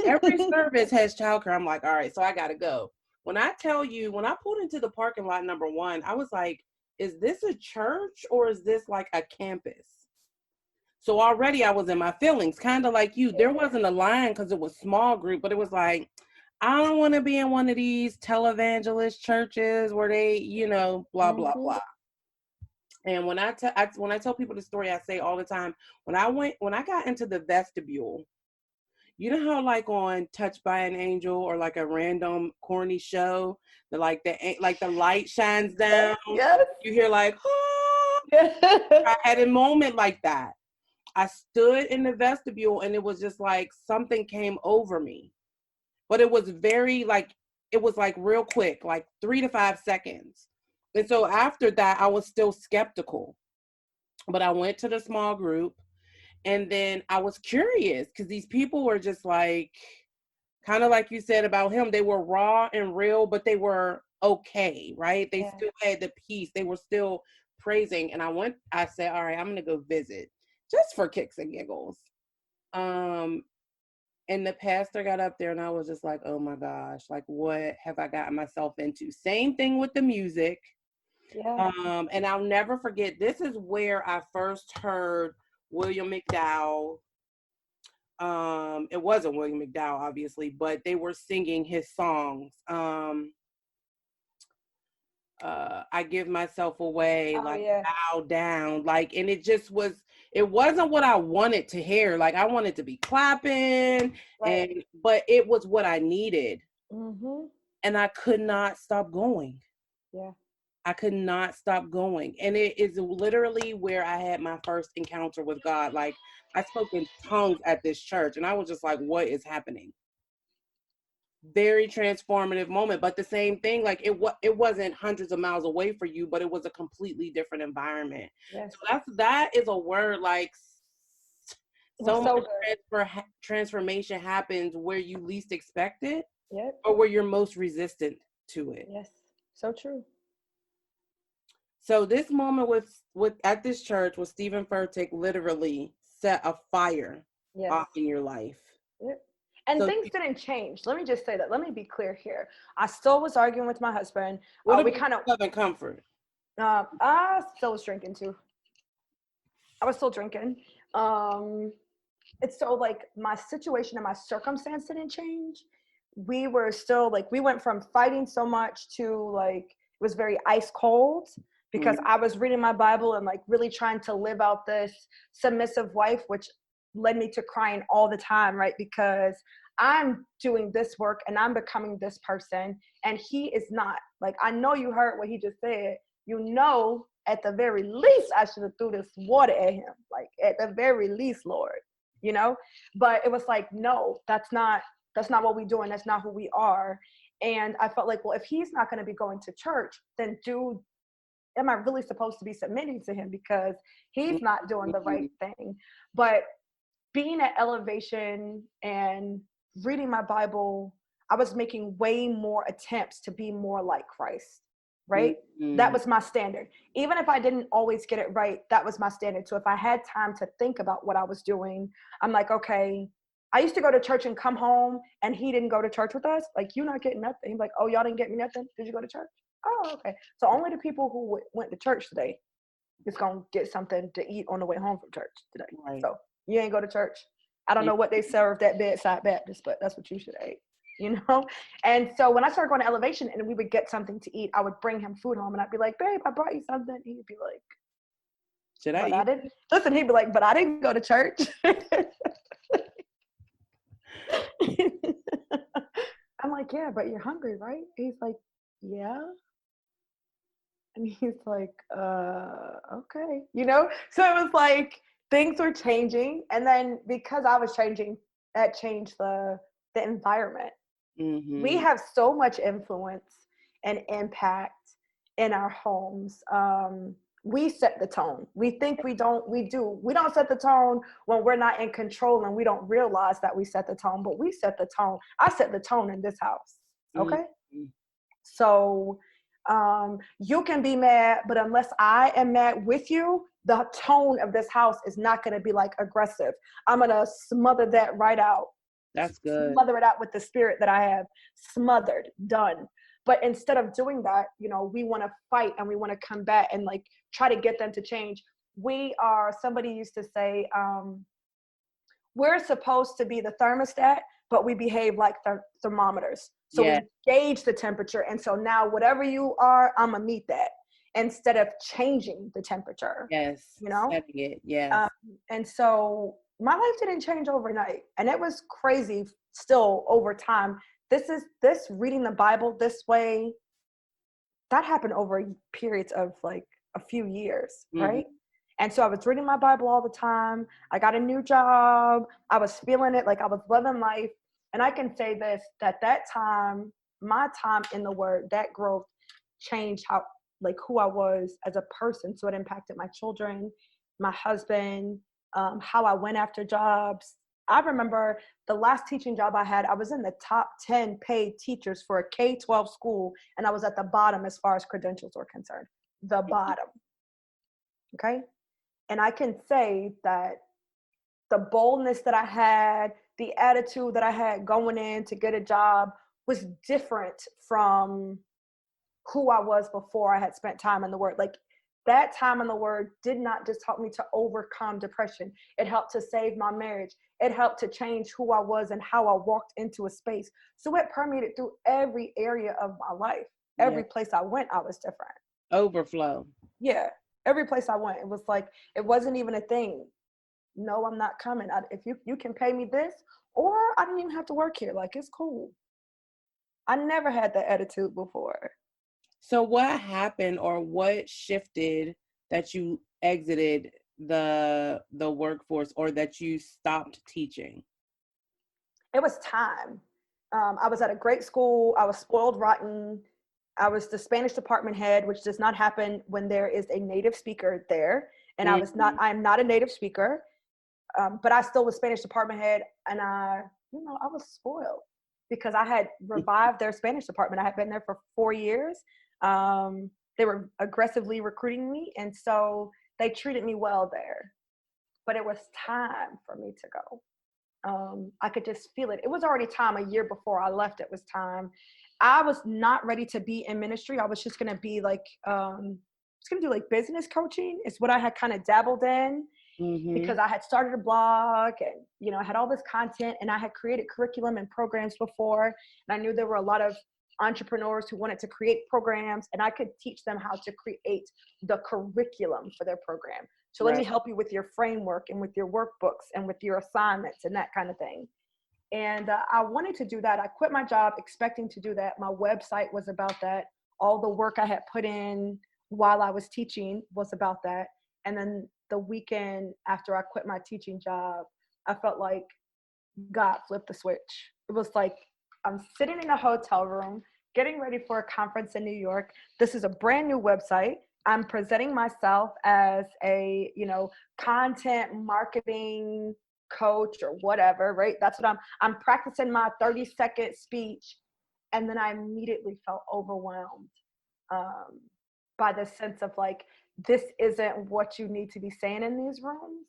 [SPEAKER 1] Every service has childcare. I'm like, all right, so I got to go. When I tell you, when I pulled into the parking lot number one, I was like, is this a church or is this like a campus? So already I was in my feelings, kind of like you. There wasn't a line because it was small group, but it was like, I don't want to be in one of these televangelist churches where they, blah, blah,
[SPEAKER 2] Mm-hmm.
[SPEAKER 1] blah. And when I tell people the story, I say all the time, when I got into the vestibule, you know how like on Touched by an Angel or like a random corny show, the light shines down,
[SPEAKER 2] Yes.
[SPEAKER 1] you hear like, oh,
[SPEAKER 2] Yes.
[SPEAKER 1] I had a moment like that. I stood in the vestibule and it was just like something came over me. But it was it was like real quick, like 3 to 5 seconds. And so after that, I was still skeptical. But I went to the small group and then I was curious because these people were just like, kind of like you said about him, they were raw and real, but they were okay, right? They
[SPEAKER 2] Yeah.
[SPEAKER 1] still had the peace. They were still praising. And I said, all right, I'm going to go visit just for kicks and giggles. Um, And the pastor got up there and I was just like, oh my gosh, like what have I gotten myself into? Same thing with the music.
[SPEAKER 2] Yeah.
[SPEAKER 1] And I'll never forget, this is where I first heard William McDowell. It wasn't William McDowell, obviously, but they were singing his songs. I give myself away,
[SPEAKER 2] Oh,
[SPEAKER 1] like
[SPEAKER 2] yeah.
[SPEAKER 1] bow down, like, and it wasn't what I wanted to hear. Like I wanted to be clapping,
[SPEAKER 2] Right.
[SPEAKER 1] but it was what I needed,
[SPEAKER 2] Mm-hmm.
[SPEAKER 1] and I could not stop going.
[SPEAKER 2] Yeah.
[SPEAKER 1] I could not stop going, and it is literally where I had my first encounter with God. Like I spoke in tongues at this church, and I was just like, "What is happening?" Very transformative moment, but the same thing, like it wasn't hundreds of miles away for you, but it was a completely different environment.
[SPEAKER 2] Yes.
[SPEAKER 1] So that is a word, like
[SPEAKER 2] It was
[SPEAKER 1] so
[SPEAKER 2] so
[SPEAKER 1] much
[SPEAKER 2] good.
[SPEAKER 1] transformation happens where you least expect it
[SPEAKER 2] Yep.
[SPEAKER 1] or where you're most resistant to it.
[SPEAKER 2] Yes. So true.
[SPEAKER 1] So this moment with at this church with Stephen Furtick literally set a fire
[SPEAKER 2] Yes.
[SPEAKER 1] off in your life.
[SPEAKER 2] Yep. And
[SPEAKER 1] So
[SPEAKER 2] things didn't change. Let me just say that. Let me be clear here. I still was arguing with my husband.
[SPEAKER 1] what
[SPEAKER 2] We
[SPEAKER 1] about
[SPEAKER 2] kind of,
[SPEAKER 1] love and comfort?
[SPEAKER 2] I still was drinking too. I was still drinking. It's so like my situation and my circumstance didn't change. We were still like, we went from fighting so much to like, it was very ice cold because I was reading my Bible and like really trying to live out this submissive wife, which led me to crying all the time, right? Because I'm doing this work and I'm becoming this person and he is not. Like, I know you heard what he just said. You know, at the very least, I should have threw this water at him. Like, at the very least, Lord, you know? But it was like, no, that's not what we do, and that's not who we are. And I felt like, well, if he's not going to be going to church, then am I really supposed to be submitting to him because he's not doing the right thing? But being at Elevation and reading my Bible, I was making way more attempts to be more like Christ, right? That was my standard. Even if I didn't always get it right, that was my standard. So if I had time to think about what I was doing, I'm like, okay, I used to go to church and come home and he didn't go to church with us. Like, you're not getting nothing. He's like, oh, y'all didn't get me nothing? Did you go to church? Oh, okay. So only the people who went to church today is going to get something to eat on the way home from church today. Right. So you ain't go to church. I don't know what they served at Bedside Baptist, but that's what you should eat, you know? And so when I started going to Elevation and we would get something to eat, I would bring him food home and I'd be like, babe, I brought you something. He'd be like, should I eat? I didn't. Listen, he'd be like, but I didn't go to church. I'm like, yeah, but you're hungry, right? He's like, yeah. And he's like, okay, you know? So it was like, things were changing. And then because I was changing, that changed the environment. We have so much influence and impact in our homes. We set the tone. We think we don't set the tone when we're not in control and we don't realize that we set the tone, but we set the tone. I set the tone in this house. Okay. So you can be mad, but unless I am mad with you, the tone of this house is not going to be like aggressive. I'm going to smother that right out. That's good. Smother it out with the spirit that I have. Smothered, done. But instead of doing that, you know, we want to fight and we want to combat and like try to get them to change. Somebody used to say, we're supposed to be the thermostat, but we behave like thermometers. So we gauge the temperature. And so now whatever you are, I'm going to meet that instead of changing the temperature. Yes. You know? Setting it. Yes. And so my life didn't change overnight. And it was crazy still over time. This reading the Bible this way, that happened over periods of like a few years, right? And so I was reading my Bible all the time. I got a new job. I was feeling it, like I was living life. And I can say this, that time, my time in the Word, that growth changed who I was as a person. So it impacted my children, my husband, how I went after jobs. I remember the last teaching job I had, I was in the top 10 paid teachers for a K-12 school, and I was at the bottom as far as credentials were concerned. The bottom. Okay? And I can say that the boldness that I had, the attitude that I had going in to get a job was different from who I was before I had spent time in the Word. Like, that time in the Word did not just help me to overcome depression. It helped to save my marriage. It helped to change who I was and how I walked into a space. So it permeated through every area of my life. Every place I went, I was different. Overflow. Yeah. Every place I went, it was like, it wasn't even a thing. No, I'm not coming. If you can pay me this, or I don't even have to work here. Like, it's cool. I never had that attitude before.
[SPEAKER 1] So what happened or what shifted that you exited the workforce or that you stopped teaching?
[SPEAKER 2] It was time. I was at a great school. I was spoiled rotten. I was the Spanish department head, which does not happen when there is a native speaker there. And I'm not a native speaker, but I still was Spanish department head. And I was spoiled because I had revived their Spanish department. I had been there for 4 years. They were aggressively recruiting me. And so they treated me well there, but it was time for me to go. I could just feel it. It was already time. A year before I left, it was time. I was not ready to be in ministry. I was just going to be like was going to do like business coaching is what I had kind of dabbled in because I had started a blog and, you know, I had all this content and I had created curriculum and programs before. And I knew there were a lot of entrepreneurs who wanted to create programs and I could teach them how to create the curriculum for their program. So let me help you with your framework and with your workbooks and with your assignments and that kind of thing. And I wanted to do that. I quit my job expecting to do that. My website was about that. All the work I had put in while I was teaching was about that. And then the weekend after I quit my teaching job, I felt like God flipped the switch. It was like I'm sitting in a hotel room, getting ready for a conference in New York. This is a brand new website. I'm presenting myself as a, you know, content marketing coach or whatever, right? That's what I'm practicing my 30-second speech. And then I immediately felt overwhelmed by the sense of like, this isn't what you need to be saying in these rooms.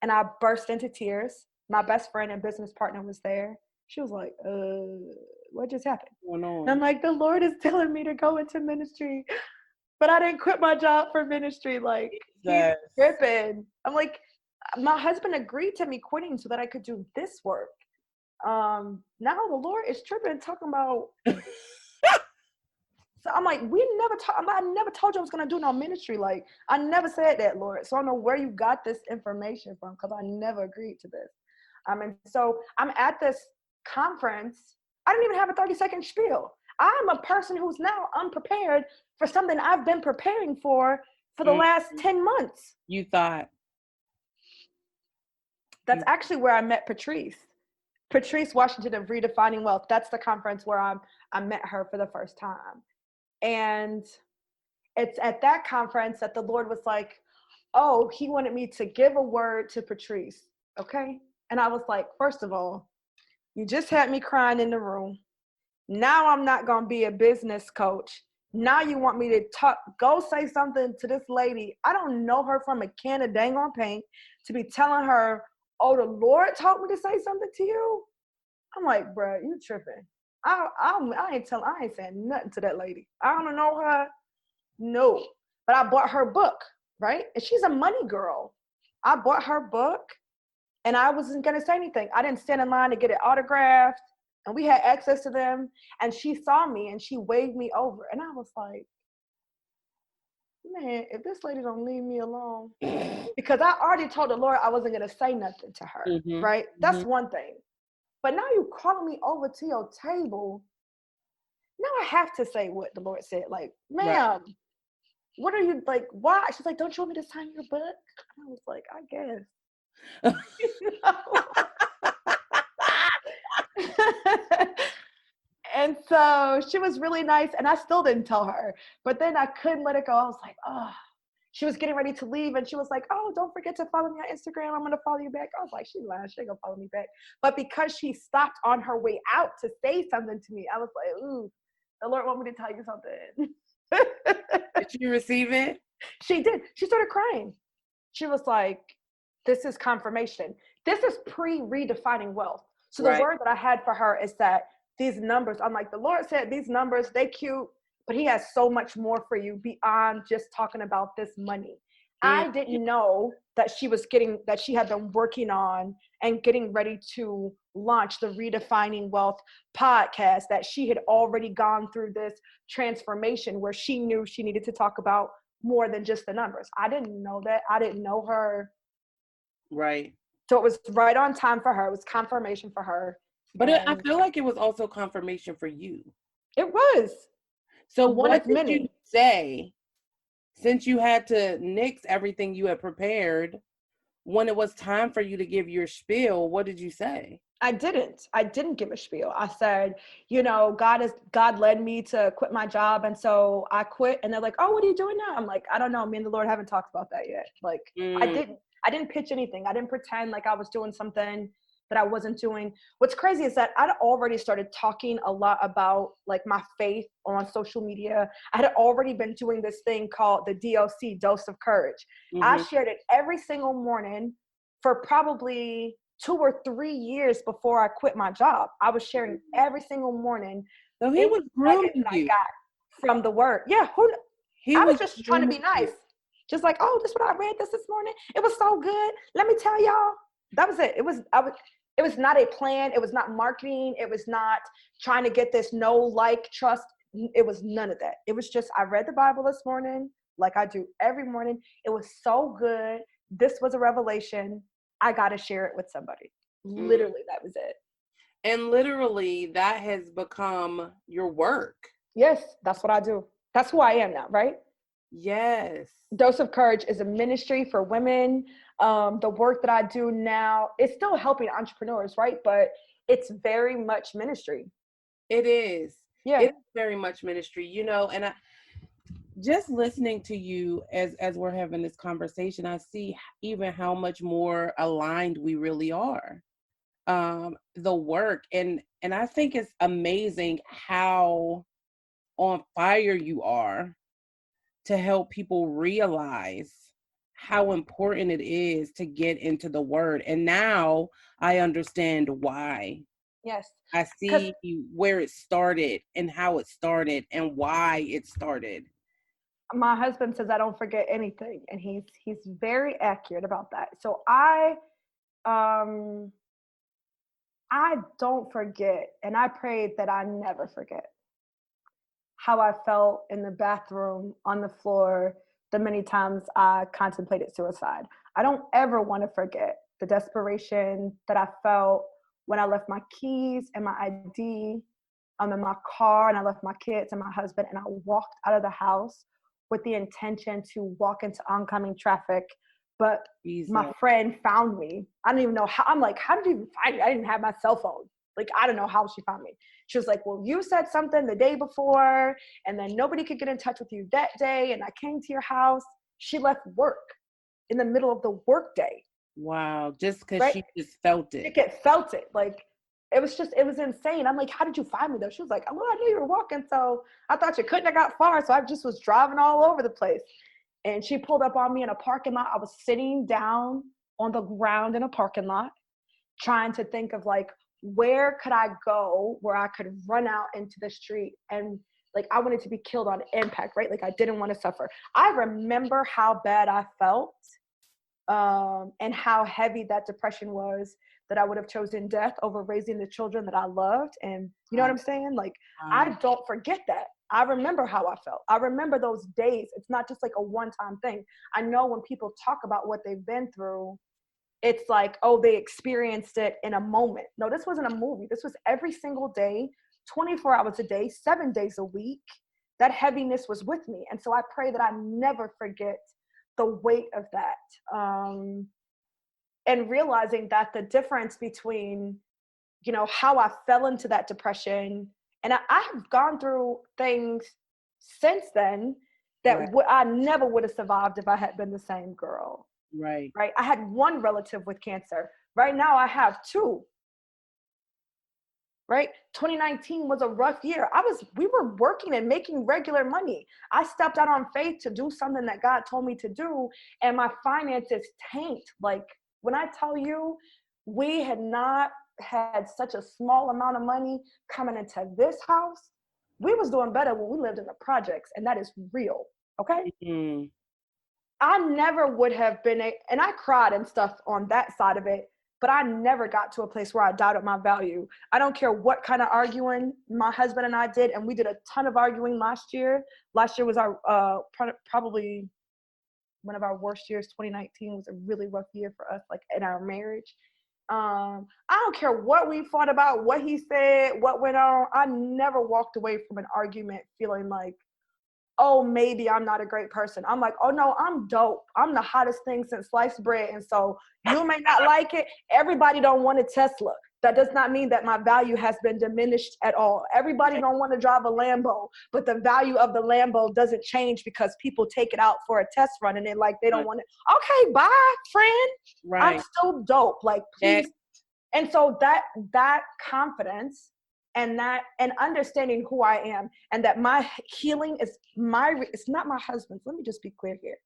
[SPEAKER 2] And I burst into tears. My best friend and business partner was there. She was like, what just happened? And I'm like, the Lord is telling me to go into ministry, but I didn't quit my job for ministry. Like, he's tripping. I'm like, my husband agreed to me quitting so that I could do this work. Now the Lord is tripping, talking about. So I'm like, I never told you I was gonna do no ministry. Like, I never said that, Lord. So I don't know where you got this information from because I never agreed to this. And so I'm at this conference. I didn't even have a 30-second spiel. I'm a person who's now unprepared for something I've been preparing for the last 10 months.
[SPEAKER 1] You thought.
[SPEAKER 2] That's actually where I met Patrice Washington of Redefining Wealth. That's the conference where I met her for the first time. And it's at that conference that the Lord was like, oh, he wanted me to give a word to Patrice. Okay. And I was like, first of all, you just had me crying in the room. Now I'm not going to be a business coach. Now you want me to go say something to this lady. I don't know her from a can of dang on paint to be telling her, oh, the Lord told me to say something to you. I'm like, bro, you tripping. I ain't saying nothing to that lady. I don't know her. No, but I bought her book, right? And she's a money girl. I bought her book and I wasn't going to say anything. I didn't stand in line to get it autographed and we had access to them. And she saw me and she waved me over. And I was like, man, if this lady don't leave me alone, because I already told the Lord I wasn't going to say nothing to her, right? That's one thing. But now you calling me over to your table. Now I have to say what the Lord said. Like, ma'am, what are you, like, why? She's like, don't you want me to sign your book? And I was like, I guess. And so she was really nice. And I still didn't tell her. But then I couldn't let it go. I was like, oh. She was getting ready to leave and she was like, oh, don't forget to follow me on Instagram. I'm going to follow you back. I was like, she's lying. She ain't going to follow me back. But because she stopped on her way out to say something to me, I was like, ooh, the Lord want me to tell you something.
[SPEAKER 1] Did she receive it?
[SPEAKER 2] She did. She started crying. She was like, this is confirmation. This is pre-redefining wealth. So the word that I had for her is that these numbers, I'm like, the Lord said these numbers, they cute. But he has so much more for you beyond just talking about this money. I didn't know that she had been working on and getting ready to launch the Redefining Wealth podcast, that she had already gone through this transformation where she knew she needed to talk about more than just the numbers. I didn't know that. I didn't know her.
[SPEAKER 1] Right.
[SPEAKER 2] So it was right on time for her. It was confirmation for her.
[SPEAKER 1] But I feel like it was also confirmation for you.
[SPEAKER 2] It was.
[SPEAKER 1] So what did you say, since you had to nix everything you had prepared, when it was time for you to give your spiel? What did you say?
[SPEAKER 2] I didn't give a spiel. I said, you know, God led me to quit my job. And so I quit. And they're like, oh, what are you doing now? I'm like, I don't know. Me and the Lord haven't talked about that yet. Like, I didn't pitch anything. I didn't pretend like I was doing something that I wasn't doing. What's crazy is that I'd already started talking a lot about like my faith on social media. I had already been doing this thing called the DOC, Dose of Courage. I shared it every single morning for probably 2 or 3 years before I quit my job. I was sharing every single morning.
[SPEAKER 1] So he was grooming you.
[SPEAKER 2] I got from the word. Yeah. I was just trying to be nice. Just like, oh, this is what I read this morning. It was so good. Let me tell y'all. That was it. It was not a plan. It was not marketing. It was not trying to get this trust. It was none of that. It was just, I read the Bible this morning, like I do every morning. It was so good. This was a revelation. I got to share it with somebody. Literally, that was it.
[SPEAKER 1] And literally, that has become your work.
[SPEAKER 2] Yes, that's what I do. That's who I am now, right?
[SPEAKER 1] Yes.
[SPEAKER 2] Dose of Courage is a ministry for women. The work that I do now is still helping entrepreneurs, right? But it's very much ministry.
[SPEAKER 1] It is.
[SPEAKER 2] Yeah.
[SPEAKER 1] It's very much ministry, and I just listening to you as we're having this conversation, I see even how much more aligned we really are. The work and I think it's amazing how on fire you are to help people realize how important it is to get into the word. And now I understand why.
[SPEAKER 2] Yes.
[SPEAKER 1] I see where it started and how it started and why it started.
[SPEAKER 2] My husband says I don't forget anything, and he's very accurate about that. So I don't forget, and I prayed that I never forget how I felt in the bathroom on the floor the many times I contemplated suicide. I don't ever want to forget the desperation that I felt when I left my keys and my ID in my car, and I left my kids and my husband, and I walked out of the house with the intention to walk into oncoming traffic. But my friend found me. I don't even know how. I'm like, how did you even find me? I didn't have my cell phone. Like, I don't know how she found me. She was like, well, you said something the day before, and then nobody could get in touch with you that day, and I came to your house. She left work in the middle of the work day.
[SPEAKER 1] Wow, just because she just felt it.
[SPEAKER 2] She felt it. Like, it was insane. I'm like, how did you find me though? She was like, well, I knew you were walking, so I thought you couldn't have got far, so I just was driving all over the place. And she pulled up on me in a parking lot. I was sitting down on the ground in a parking lot, trying to think of like, where could I go where I could run out into the street, and like, I wanted to be killed on impact, right? Like, I didn't want to suffer. I remember how bad I felt, and how heavy that depression was, that I would have chosen death over raising the children that I loved. And you know what I'm saying? Like, I don't forget that. I remember how I felt. I remember those days. It's not just like a one-time thing. I know when people talk about what they've been through, it's like, oh, they experienced it in a moment. No, this wasn't a movie. This was every single day, 24 hours a day, 7 days a week. That heaviness was with me. And so I pray that I never forget the weight of that. And realizing that the difference between, how I fell into that depression, and I have gone through things since then that I never would have survived if I had been the same girl.
[SPEAKER 1] Right.
[SPEAKER 2] I had one relative with cancer. Right now I have two. Right? 2019 was a rough year. We were working and making regular money. I stepped out on faith to do something that God told me to do, and my finances tanked. Like, when I tell you, we had not had such a small amount of money coming into this house. We was doing better when we lived in the projects, and that is real. Okay? Mm-hmm. I never would have been, and I cried and stuff on that side of it, but I never got to a place where I doubted my value. I don't care what kind of arguing my husband and I did, and we did a ton of arguing last year. Last year was our probably one of our worst years. 2019 was a really rough year for us, like in our marriage. I don't care what we fought about, what he said, what went on. I never walked away from an argument feeling like, oh, maybe I'm not a great person. I'm like, oh no, I'm dope. I'm the hottest thing since sliced bread. And so you may not like it. Everybody don't want a Tesla. That does not mean that my value has been diminished at all. Everybody don't want to drive a Lambo, but the value of the Lambo doesn't change because people take it out for a test run and they don't want it. Okay, bye, friend. Right. I'm still dope. Like, please. And so that confidence and understanding who I am, and that my healing is it's not my husband's. Let me just be clear here.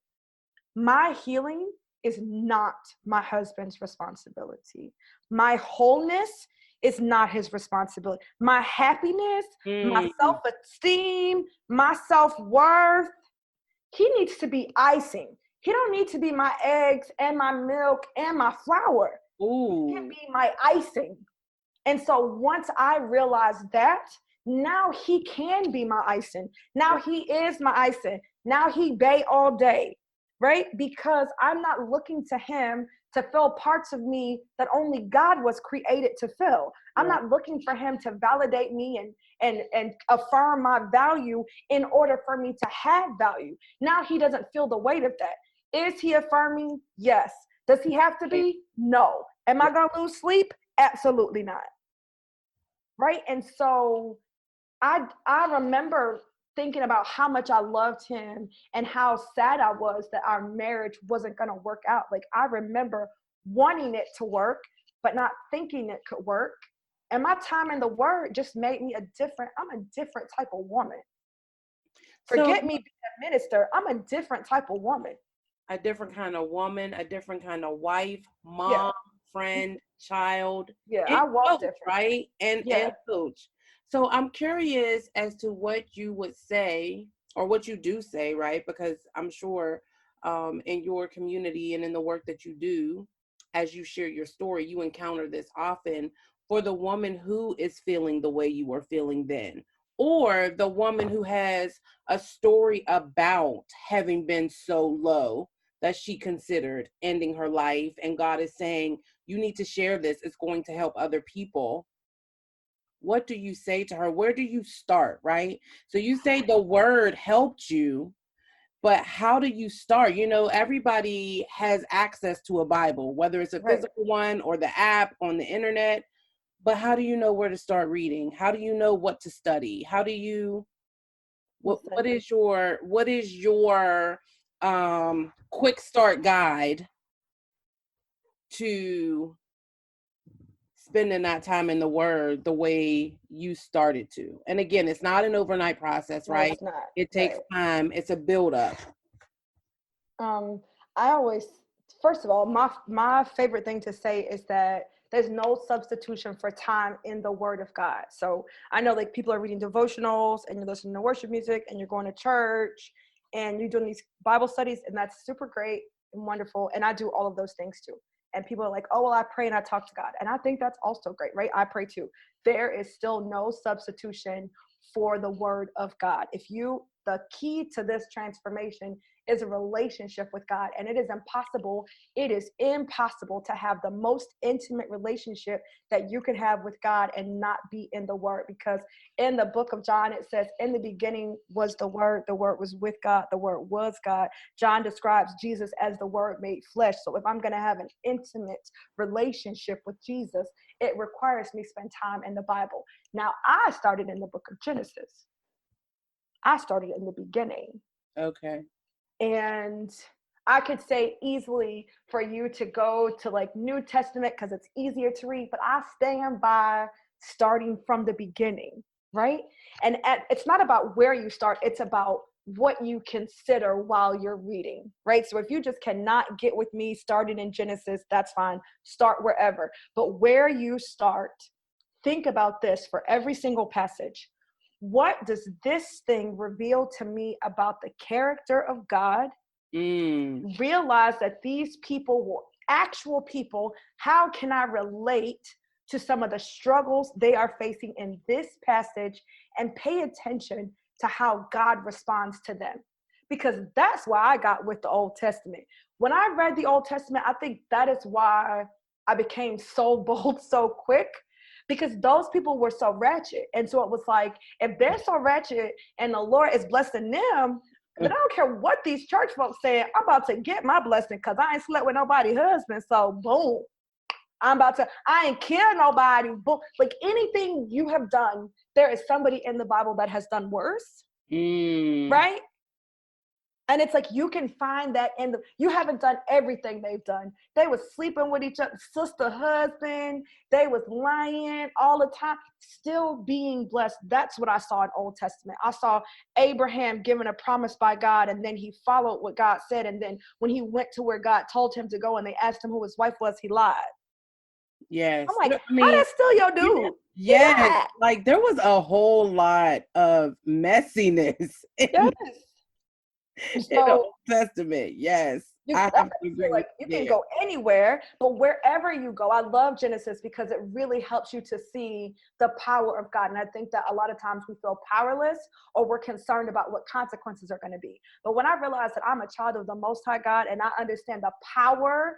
[SPEAKER 2] My healing is not my husband's responsibility. My wholeness is not his responsibility. My happiness, my self-esteem, my self-worth he needs to be icing. He don't need to be my eggs and my milk and my flour.
[SPEAKER 1] Ooh.
[SPEAKER 2] He can be my icing. And so once I realized that, now he can be my icing. Now he is my icing. Now he bay all day, right? Because I'm not looking to him to fill parts of me that only God was created to fill. I'm not looking for him to validate me and affirm my value in order for me to have value. Now he doesn't feel the weight of that. Is he affirming? Yes. Does he have to be? No. Am I going to lose sleep? Absolutely not. Right? And so I remember thinking about how much I loved him and how sad I was that our marriage wasn't going to work out. Like, I remember wanting it to work, but not thinking it could work. And my time in the Word just made me I'm a different type of woman. Forget me being a minister. I'm a different type of woman.
[SPEAKER 1] A different kind of woman, a different kind of wife, mom, friend, child.
[SPEAKER 2] Yeah, I walk different.
[SPEAKER 1] Right? And coach. So I'm curious as to what you would say, or what you do say, right? Because I'm sure in your community and in the work that you do, as you share your story, you encounter this often for the woman who is feeling the way you were feeling then, or the woman who has a story about having been so low that she considered ending her life. And God is saying, you need to share this. It's going to help other people. What do you say to her? Where do you start, right? So you say the Word helped you, but how do you start? You know, everybody has access to a Bible, whether it's a physical one or the app on the internet. But how do you know where to start reading? How do you know what to study? How do you, what is your quick start guide to spending that time in the Word the way you started to? And again, it's not an overnight process, right?
[SPEAKER 2] It's not.
[SPEAKER 1] It takes time. It's a build-up.
[SPEAKER 2] I always, first of all, my favorite thing to say is that there's no substitution for time in the Word of God. So I know, like, people are reading devotionals and you're listening to worship music and you're going to church and you're doing these Bible studies, and that's super great and wonderful. And I do all of those things too. And people are like, oh, well, I pray and I talk to God. And I think that's also great, right? I pray too. There is still no substitution for the Word of God. The key to this transformation is a relationship with God. And it is impossible to have the most intimate relationship that you can have with God and not be in the Word. Because in the book of John, it says, in the beginning was the Word was with God, the Word was God. John describes Jesus as the Word made flesh. So if I'm going to have an intimate relationship with Jesus, it requires me spend time in the Bible. Now, I started in the book of Genesis. I started in the beginning.
[SPEAKER 1] Okay.
[SPEAKER 2] And I could say easily for you to go to like New Testament because it's easier to read, but I stand by starting from the beginning, right? And it's not about where you start, it's about what you consider while you're reading, right? So if you just cannot get with me starting in Genesis, that's fine. Start wherever. But where you start, think about this for every single passage. What does this thing reveal to me about the character of God? Realize that these people were actual people. How can I relate to some of the struggles they are facing in this passage, and pay attention to how God responds to them? Because that's why I got with the Old Testament. When I read the Old Testament, I think that is why I became so bold so quick. Because those people were so ratchet. And so it was like, if they're so ratchet and the Lord is blessing them, then I don't care what these church folks say, I'm about to get my blessing because I ain't slept with nobody's husband. So boom, I ain't killed nobody. Boom. Like, anything you have done, there is somebody in the Bible that has done worse. Right? And it's like, you can find that you haven't done everything they've done. They was sleeping with each other, sister, husband. They was lying all the time, still being blessed. That's what I saw in Old Testament. I saw Abraham given a promise by God, and then he followed what God said. And then when he went to where God told him to go and they asked him who his wife was, he lied.
[SPEAKER 1] Yes.
[SPEAKER 2] I'm like, how that's still your dude?
[SPEAKER 1] Yes. Like, there was a whole lot of messiness.
[SPEAKER 2] Yes.
[SPEAKER 1] In the
[SPEAKER 2] So
[SPEAKER 1] Old Testament, yes. I
[SPEAKER 2] that's
[SPEAKER 1] have
[SPEAKER 2] what
[SPEAKER 1] to
[SPEAKER 2] I feel
[SPEAKER 1] agree with
[SPEAKER 2] like you
[SPEAKER 1] you
[SPEAKER 2] can
[SPEAKER 1] there.
[SPEAKER 2] go anywhere, but wherever you go, I love Genesis because it really helps you to see the power of God. And I think that a lot of times we feel powerless or we're concerned about what consequences are going to be. But when I realize that I'm a child of the Most High God and I understand the power,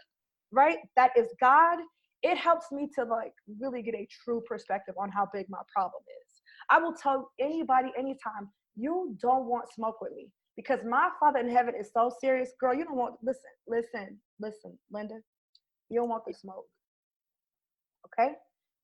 [SPEAKER 2] right, that is God, it helps me to like really get a true perspective on how big my problem is. I will tell anybody anytime, you don't want smoke with me because my Father in heaven is so serious. Girl, you don't want, listen, Linda, you don't want the smoke, okay?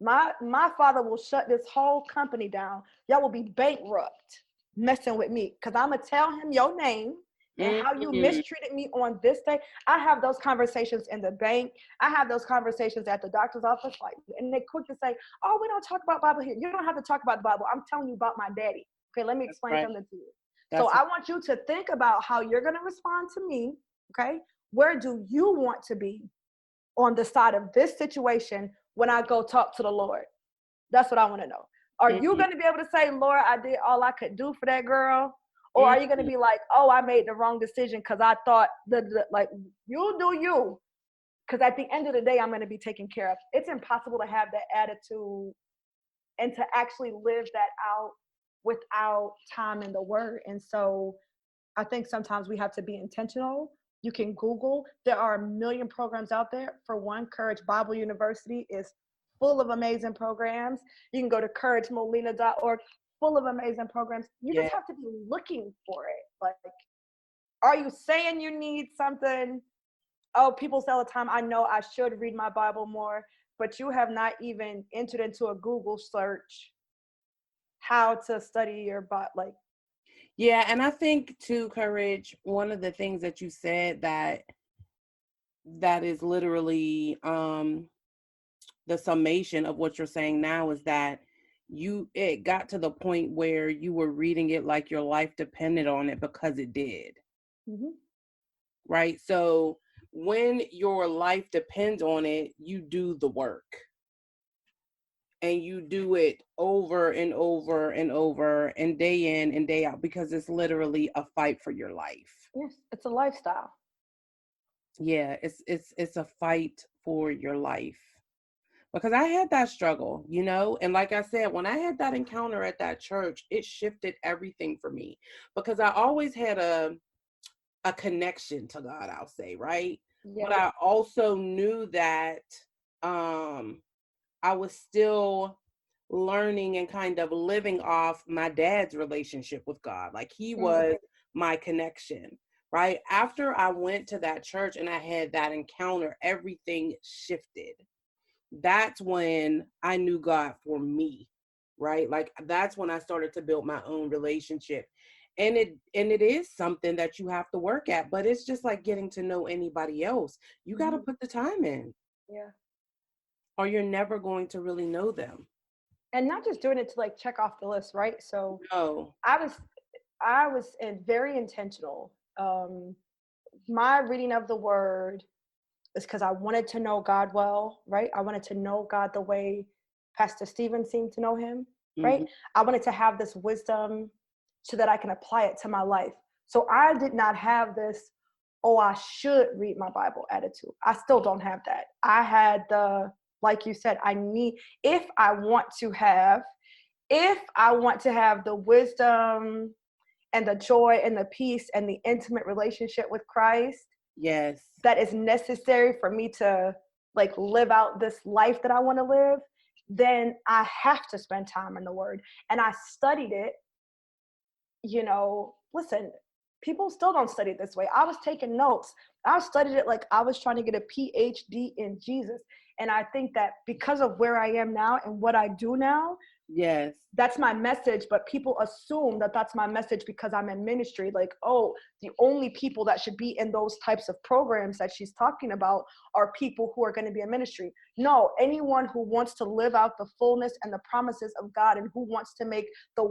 [SPEAKER 2] My Father will shut this whole company down. Y'all will be bankrupt messing with me because I'm going to tell him your name and how you
[SPEAKER 1] Mm-hmm.
[SPEAKER 2] mistreated me on this day. I have those conversations in the bank. I have those conversations at the doctor's office, like, and they quick to say, "Oh, we don't talk about Bible here." You don't have to talk about the Bible. I'm telling you about my daddy. Okay, let me
[SPEAKER 1] That's
[SPEAKER 2] explain
[SPEAKER 1] right.
[SPEAKER 2] something to you. So
[SPEAKER 1] That's
[SPEAKER 2] I want you to think about how you're going to respond to me. Okay, where do you want to be on the side of this situation when I go talk to the Lord? That's what I want to know. Are you
[SPEAKER 1] mm-hmm.
[SPEAKER 2] going to be able to say, "Lord, I did all I could do for that girl"? Or are you going to
[SPEAKER 1] Mm-hmm.
[SPEAKER 2] be like, "Oh, I made the wrong decision because I thought like you do you"? Because at the end of the day, I'm going to be taken care of. It's impossible to have that attitude and to actually live that out without time in the Word. And so I think sometimes we have to be intentional. You can Google. There are a million programs out there. For one, Courage Bible University is full of amazing programs. You can go to couragemolina.org, full of amazing programs. You
[SPEAKER 1] Yeah.
[SPEAKER 2] just have to be looking for it. Like, are you saying you need something? Oh, people say all the time, I know I should read my Bible more, but you have not even entered into a Google search how to study your Bible. Like,
[SPEAKER 1] Yeah, and I think too, Courage, one of the things that you said that is literally the summation of what you're saying now is that it got to the point where you were reading it like your life depended on it because it did.
[SPEAKER 2] mm-hmm.
[SPEAKER 1] Right? So when your life depends on it, you do the work. And you do it over and over and over and day in and day out because it's literally a fight for your life.
[SPEAKER 2] Yes, it's a lifestyle.
[SPEAKER 1] Yeah, it's a fight for your life. Because I had that struggle, and like I said, when I had that encounter at that church, it shifted everything for me because I always had a connection to God, I'll say, right? But
[SPEAKER 2] Yeah.
[SPEAKER 1] I also knew that um I was still learning and kind of living off my dad's relationship with God. Like he
[SPEAKER 2] Mm.
[SPEAKER 1] was my connection, right? After I went to that church and I had that encounter, everything shifted. That's when I knew God for me, right? Like that's when I started to build my own relationship. And it is something that you have to work at, but it's just like getting to know anybody else. You got to
[SPEAKER 2] Mm-hmm.
[SPEAKER 1] put the time in
[SPEAKER 2] Yeah.
[SPEAKER 1] or you're never going to really know them.
[SPEAKER 2] And not just doing it to like check off the list, right? So
[SPEAKER 1] No.
[SPEAKER 2] I was very intentional. My reading of the word is because I wanted to know God well, right? I wanted to know God the way Pastor Stephen seemed to know him, right?
[SPEAKER 1] Mhm.
[SPEAKER 2] I wanted to have this wisdom so that I can apply it to my life. So I did not have this, "Oh, I should read my Bible" attitude. I still don't have that. I had like you said, if I want to have, the wisdom and the joy and the peace and the intimate relationship with Christ
[SPEAKER 1] Yes.
[SPEAKER 2] that is necessary for me to like live out this life that I want to live, then I have to spend time in the Word. And I studied it, listen, people still don't study it this way. I was taking notes. I studied it like I was trying to get a PhD in Jesus. And I think that because of where I am now and what I do now,
[SPEAKER 1] Yes.
[SPEAKER 2] that's my message. But people assume that that's my message because I'm in ministry. Like, oh, the only people that should be in those types of programs that she's talking about are people who are going to be in ministry. No, anyone who wants to live out the fullness and the promises of God and who wants to make the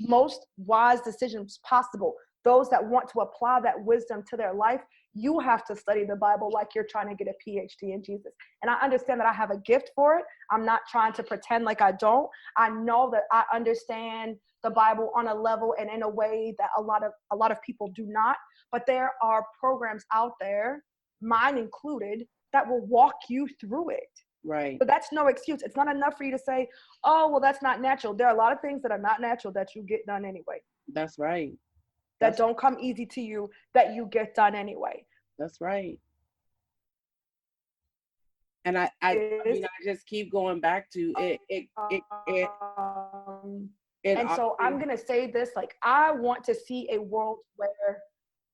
[SPEAKER 2] most wise decisions possible, those that want to apply that wisdom to their life, you have to study the Bible like you're trying to get a PhD in Jesus. And I understand that I have a gift for it. I'm not trying to pretend like I don't. I know that I understand the Bible on a level and in a way that a lot of people do not. But there are programs out there, mine included, that will walk you through it.
[SPEAKER 1] Right.
[SPEAKER 2] But that's no excuse. It's not enough for you to say, oh, well, that's not natural. There are a lot of things that are not natural that you get done anyway.
[SPEAKER 1] That's right.
[SPEAKER 2] That don't come easy to you, that you get done anyway.
[SPEAKER 1] That's right. And I mean, I just keep going back to it.
[SPEAKER 2] And so I'm going to say this, like, I want to see a world where,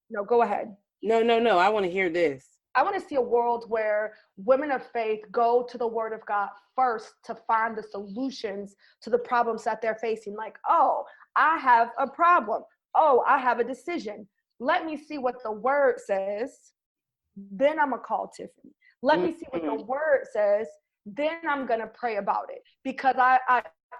[SPEAKER 2] no, go ahead.
[SPEAKER 1] No. I want to hear this.
[SPEAKER 2] I want to see a world where women of faith go to the word of God first to find the solutions to the problems that they're facing. Like, oh, I have a problem. Oh, I have a decision. Let me see what the word says. Then I'm going to call Tiffany. Let me see what the word says. Then I'm going to pray about it, because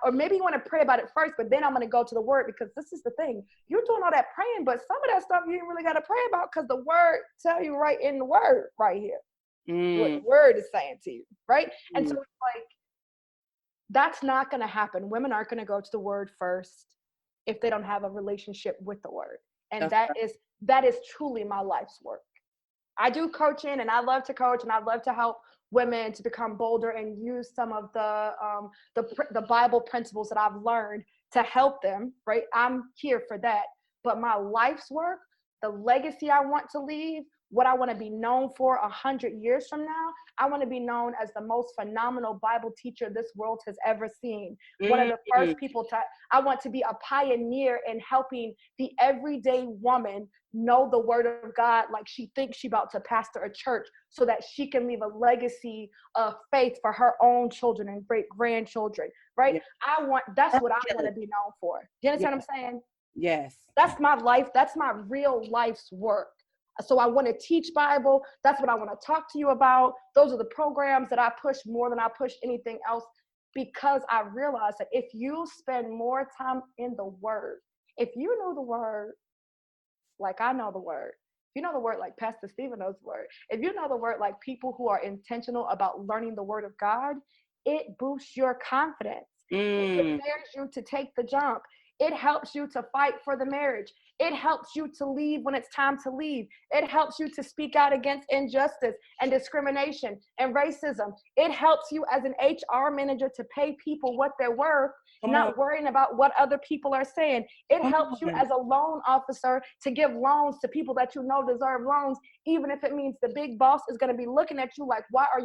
[SPEAKER 2] or maybe you want to pray about it first, but then I'm going to go to the word, because this is the thing. You're doing all that praying, but some of that stuff you ain't really got to pray about, because the word tell you right in the word right here. What the word is saying to you, right? And so it's like, that's not going to happen. Women aren't going to go to the word first if they don't have a relationship with the word. And that is truly my life's work. I do coaching, and I love to coach, and I love to help women to become bolder and use some of the Bible principles that I've learned to help them, right? I'm here for that. But my life's work, the legacy I want to leave, what I want to be known for 100 years from now, I want to be known as the most phenomenal Bible teacher this world has ever seen. One of the first people I want to be a pioneer in helping the everyday woman know the word of God like she thinks she's about to pastor a church, so that she can leave a legacy of faith for her own children and great grandchildren, right? Yeah. That's what I want to be known for. Do you understand what I'm saying?
[SPEAKER 1] Yes.
[SPEAKER 2] That's my life. That's my real life's work. So I want to teach Bible. That's what I want to talk to you about. Those are the programs that I push more than I push anything else, because I realize that if you spend more time in the word, if you know the word like I know the word, if you know the word like Pastor Stephen knows the word, if you know the word like people who are intentional about learning the word of God, it boosts your confidence. It prepares you to take the jump. It helps you to fight for the marriage. It helps you to leave when it's time to leave. It helps you to speak out against injustice and discrimination and racism. It helps you as an HR manager to pay people what they're worth, not worrying about what other people are saying. It helps you as a loan officer to give loans to people that you know deserve loans, even if it means the big boss is going to be looking at you like, why are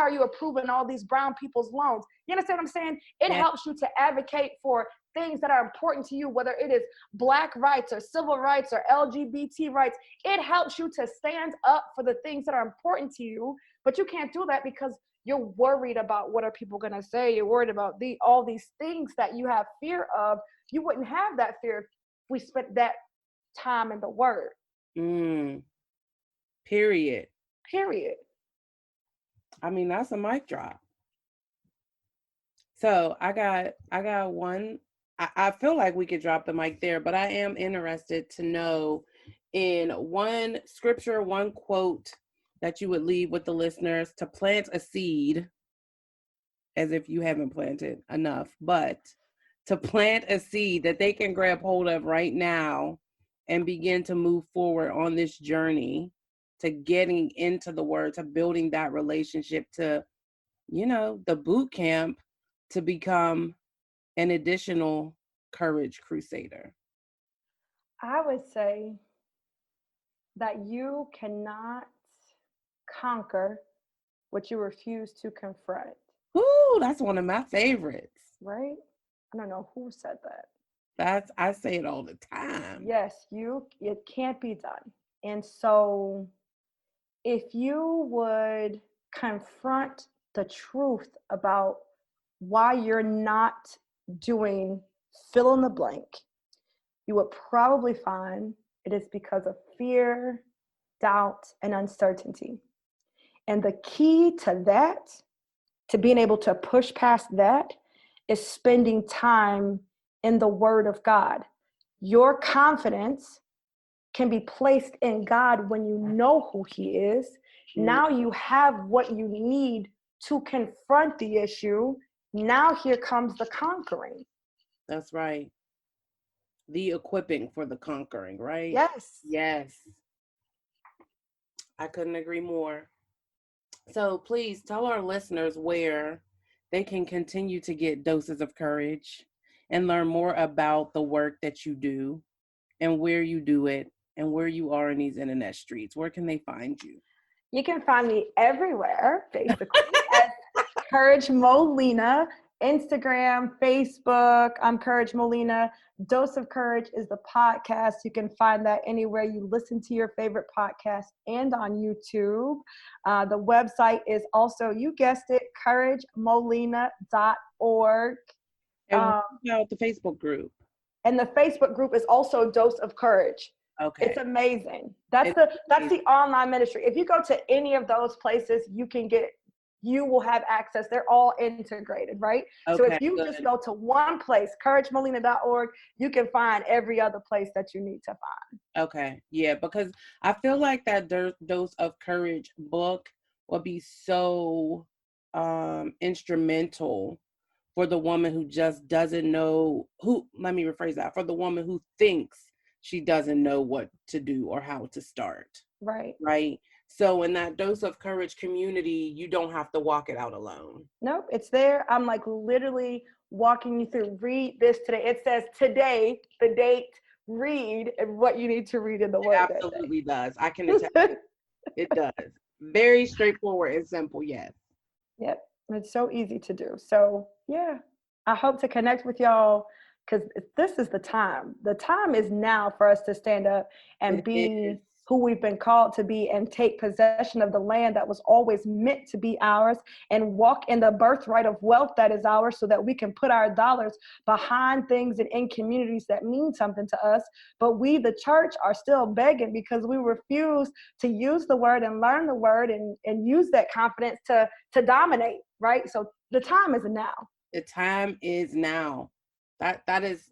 [SPEAKER 2] you approving all these brown people's loans? You understand what I'm saying? It helps you to advocate for things that are important to you, whether it is Black rights or civil rights or LGBT rights. It helps you to stand up for the things that are important to you, but you can't do that because you're worried about what are people going to say. You're worried about all these things that you have fear of. You wouldn't have that fear if we spent that time in the word.
[SPEAKER 1] Period.
[SPEAKER 2] I
[SPEAKER 1] mean, that's a mic drop. So I got one. I feel like we could drop the mic there, but I am interested to know, in one scripture, one quote that you would leave with the listeners to plant a seed, as if you haven't planted enough, but to plant a seed that they can grab hold of right now and begin to move forward on this journey to getting into the word, to building that relationship, to, the boot camp, to become an additional courage crusader.
[SPEAKER 2] I would say that you cannot conquer what you refuse to confront.
[SPEAKER 1] Ooh, that's one of my favorites.
[SPEAKER 2] Right? I don't know who said that.
[SPEAKER 1] I say it all the time.
[SPEAKER 2] Yes, it can't be done. And so if you would confront the truth about why you're not doing fill in the blank, you would probably find it is because of fear, doubt, and uncertainty. And the key to that, to being able to push past that, is spending time in the Word of God. Your confidence can be placed in God when you know who he is. Now you have what you need to confront the issue. Now here comes the conquering.
[SPEAKER 1] That's right. The equipping for the conquering, right?
[SPEAKER 2] Yes.
[SPEAKER 1] Yes. I couldn't agree more. So please tell our listeners where they can continue to get doses of courage and learn more about the work that you do and where you do it and where you are in these internet streets. Where can they find you?
[SPEAKER 2] You can find me everywhere, basically, as Courage Molina, Instagram, Facebook. I'm Courage Molina. Dose of Courage is the podcast. You can find that anywhere you listen to your favorite podcast and on YouTube. The website is also, you guessed it, couragemolina.org.
[SPEAKER 1] And what about the Facebook group?
[SPEAKER 2] And the Facebook group is also Dose of Courage.
[SPEAKER 1] Okay.
[SPEAKER 2] It's amazing. That's the online ministry. If you go to any of those places, you will have access. They're all integrated, right?
[SPEAKER 1] Okay,
[SPEAKER 2] so if you just go to one place, couragemolina.org, you can find every other place that you need to find.
[SPEAKER 1] Okay. Yeah, because I feel like that Dose of Courage book will be so instrumental for the woman who just doesn't know let me rephrase that, for the woman who thinks she doesn't know what to do or how to start. Right. So in that Dose of Courage community, you don't have to walk it out alone.
[SPEAKER 2] Nope, it's there. I'm like literally walking you through. Read this today. It says today, the date, read, and what you need to read in the word.
[SPEAKER 1] It absolutely does. I can attest. It does. Very straightforward and simple. Yes.
[SPEAKER 2] Yep. It's so easy to do. So yeah, I hope to connect with y'all, because this is the time. The time is now for us to stand up and be who we've been called to be and take possession of the land that was always meant to be ours and walk in the birthright of wealth that is ours, so that we can put our dollars behind things and in communities that mean something to us. But we, the church, are still begging because we refuse to use the word and learn the word and use that confidence to dominate, right? So the time is now.
[SPEAKER 1] The time is now. That is,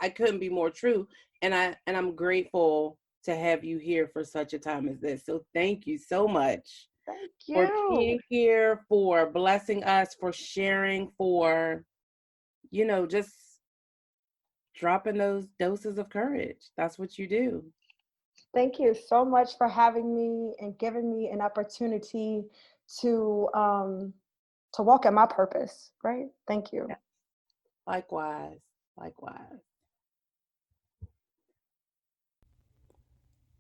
[SPEAKER 1] I couldn't be more true. And I'm grateful to have you here for such a time as this. So thank you so much.
[SPEAKER 2] Thank you
[SPEAKER 1] for being here, for blessing us, for sharing, for, just dropping those doses of courage. That's what you do.
[SPEAKER 2] Thank you so much for having me and giving me an opportunity to walk in my purpose, right? Thank you.
[SPEAKER 1] Likewise.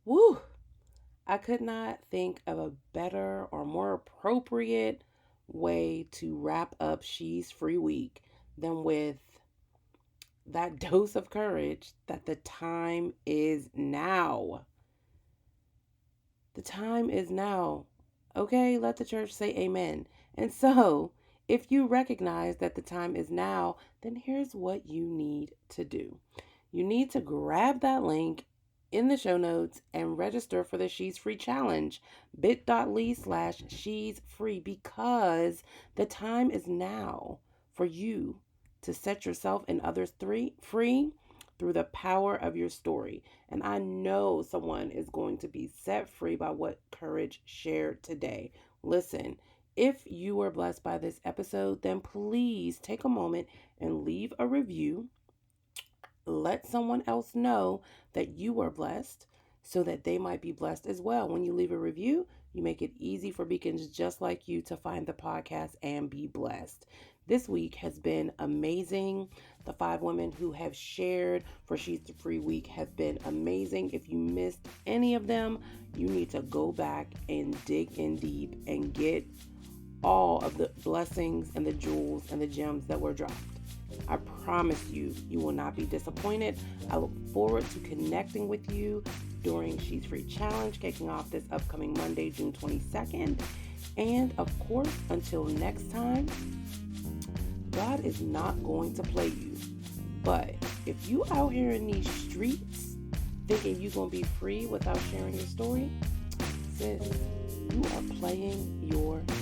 [SPEAKER 1] Woo! I could not think of a better or more appropriate way to wrap up She's Free Week than with that dose of courage that the time is now. The time is now. Okay, let the church say amen. And so, if you recognize that the time is now, then here's what you need to do. You need to grab that link in the show notes and register for the She's Free Challenge, bit.ly/She's Free, because the time is now for you to set yourself and others free through the power of your story. And I know someone is going to be set free by what Courage shared today. Listen, if you were blessed by this episode, then please take a moment and leave a review. Let someone else know that you were blessed so that they might be blessed as well. When you leave a review, you make it easy for beacons just like you to find the podcast and be blessed. This week has been amazing. The 5 women who have shared for She's Free Week have been amazing. If you missed any of them, you need to go back and dig in deep and get all of the blessings and the jewels and the gems that were dropped. I promise you will not be disappointed. I look forward to connecting with you during She's Free Challenge, kicking off this upcoming Monday, June 22nd. And of course, until next time, God is not going to play you. But if you out here in these streets thinking you're going to be free without sharing your story, sis, you are playing yourself.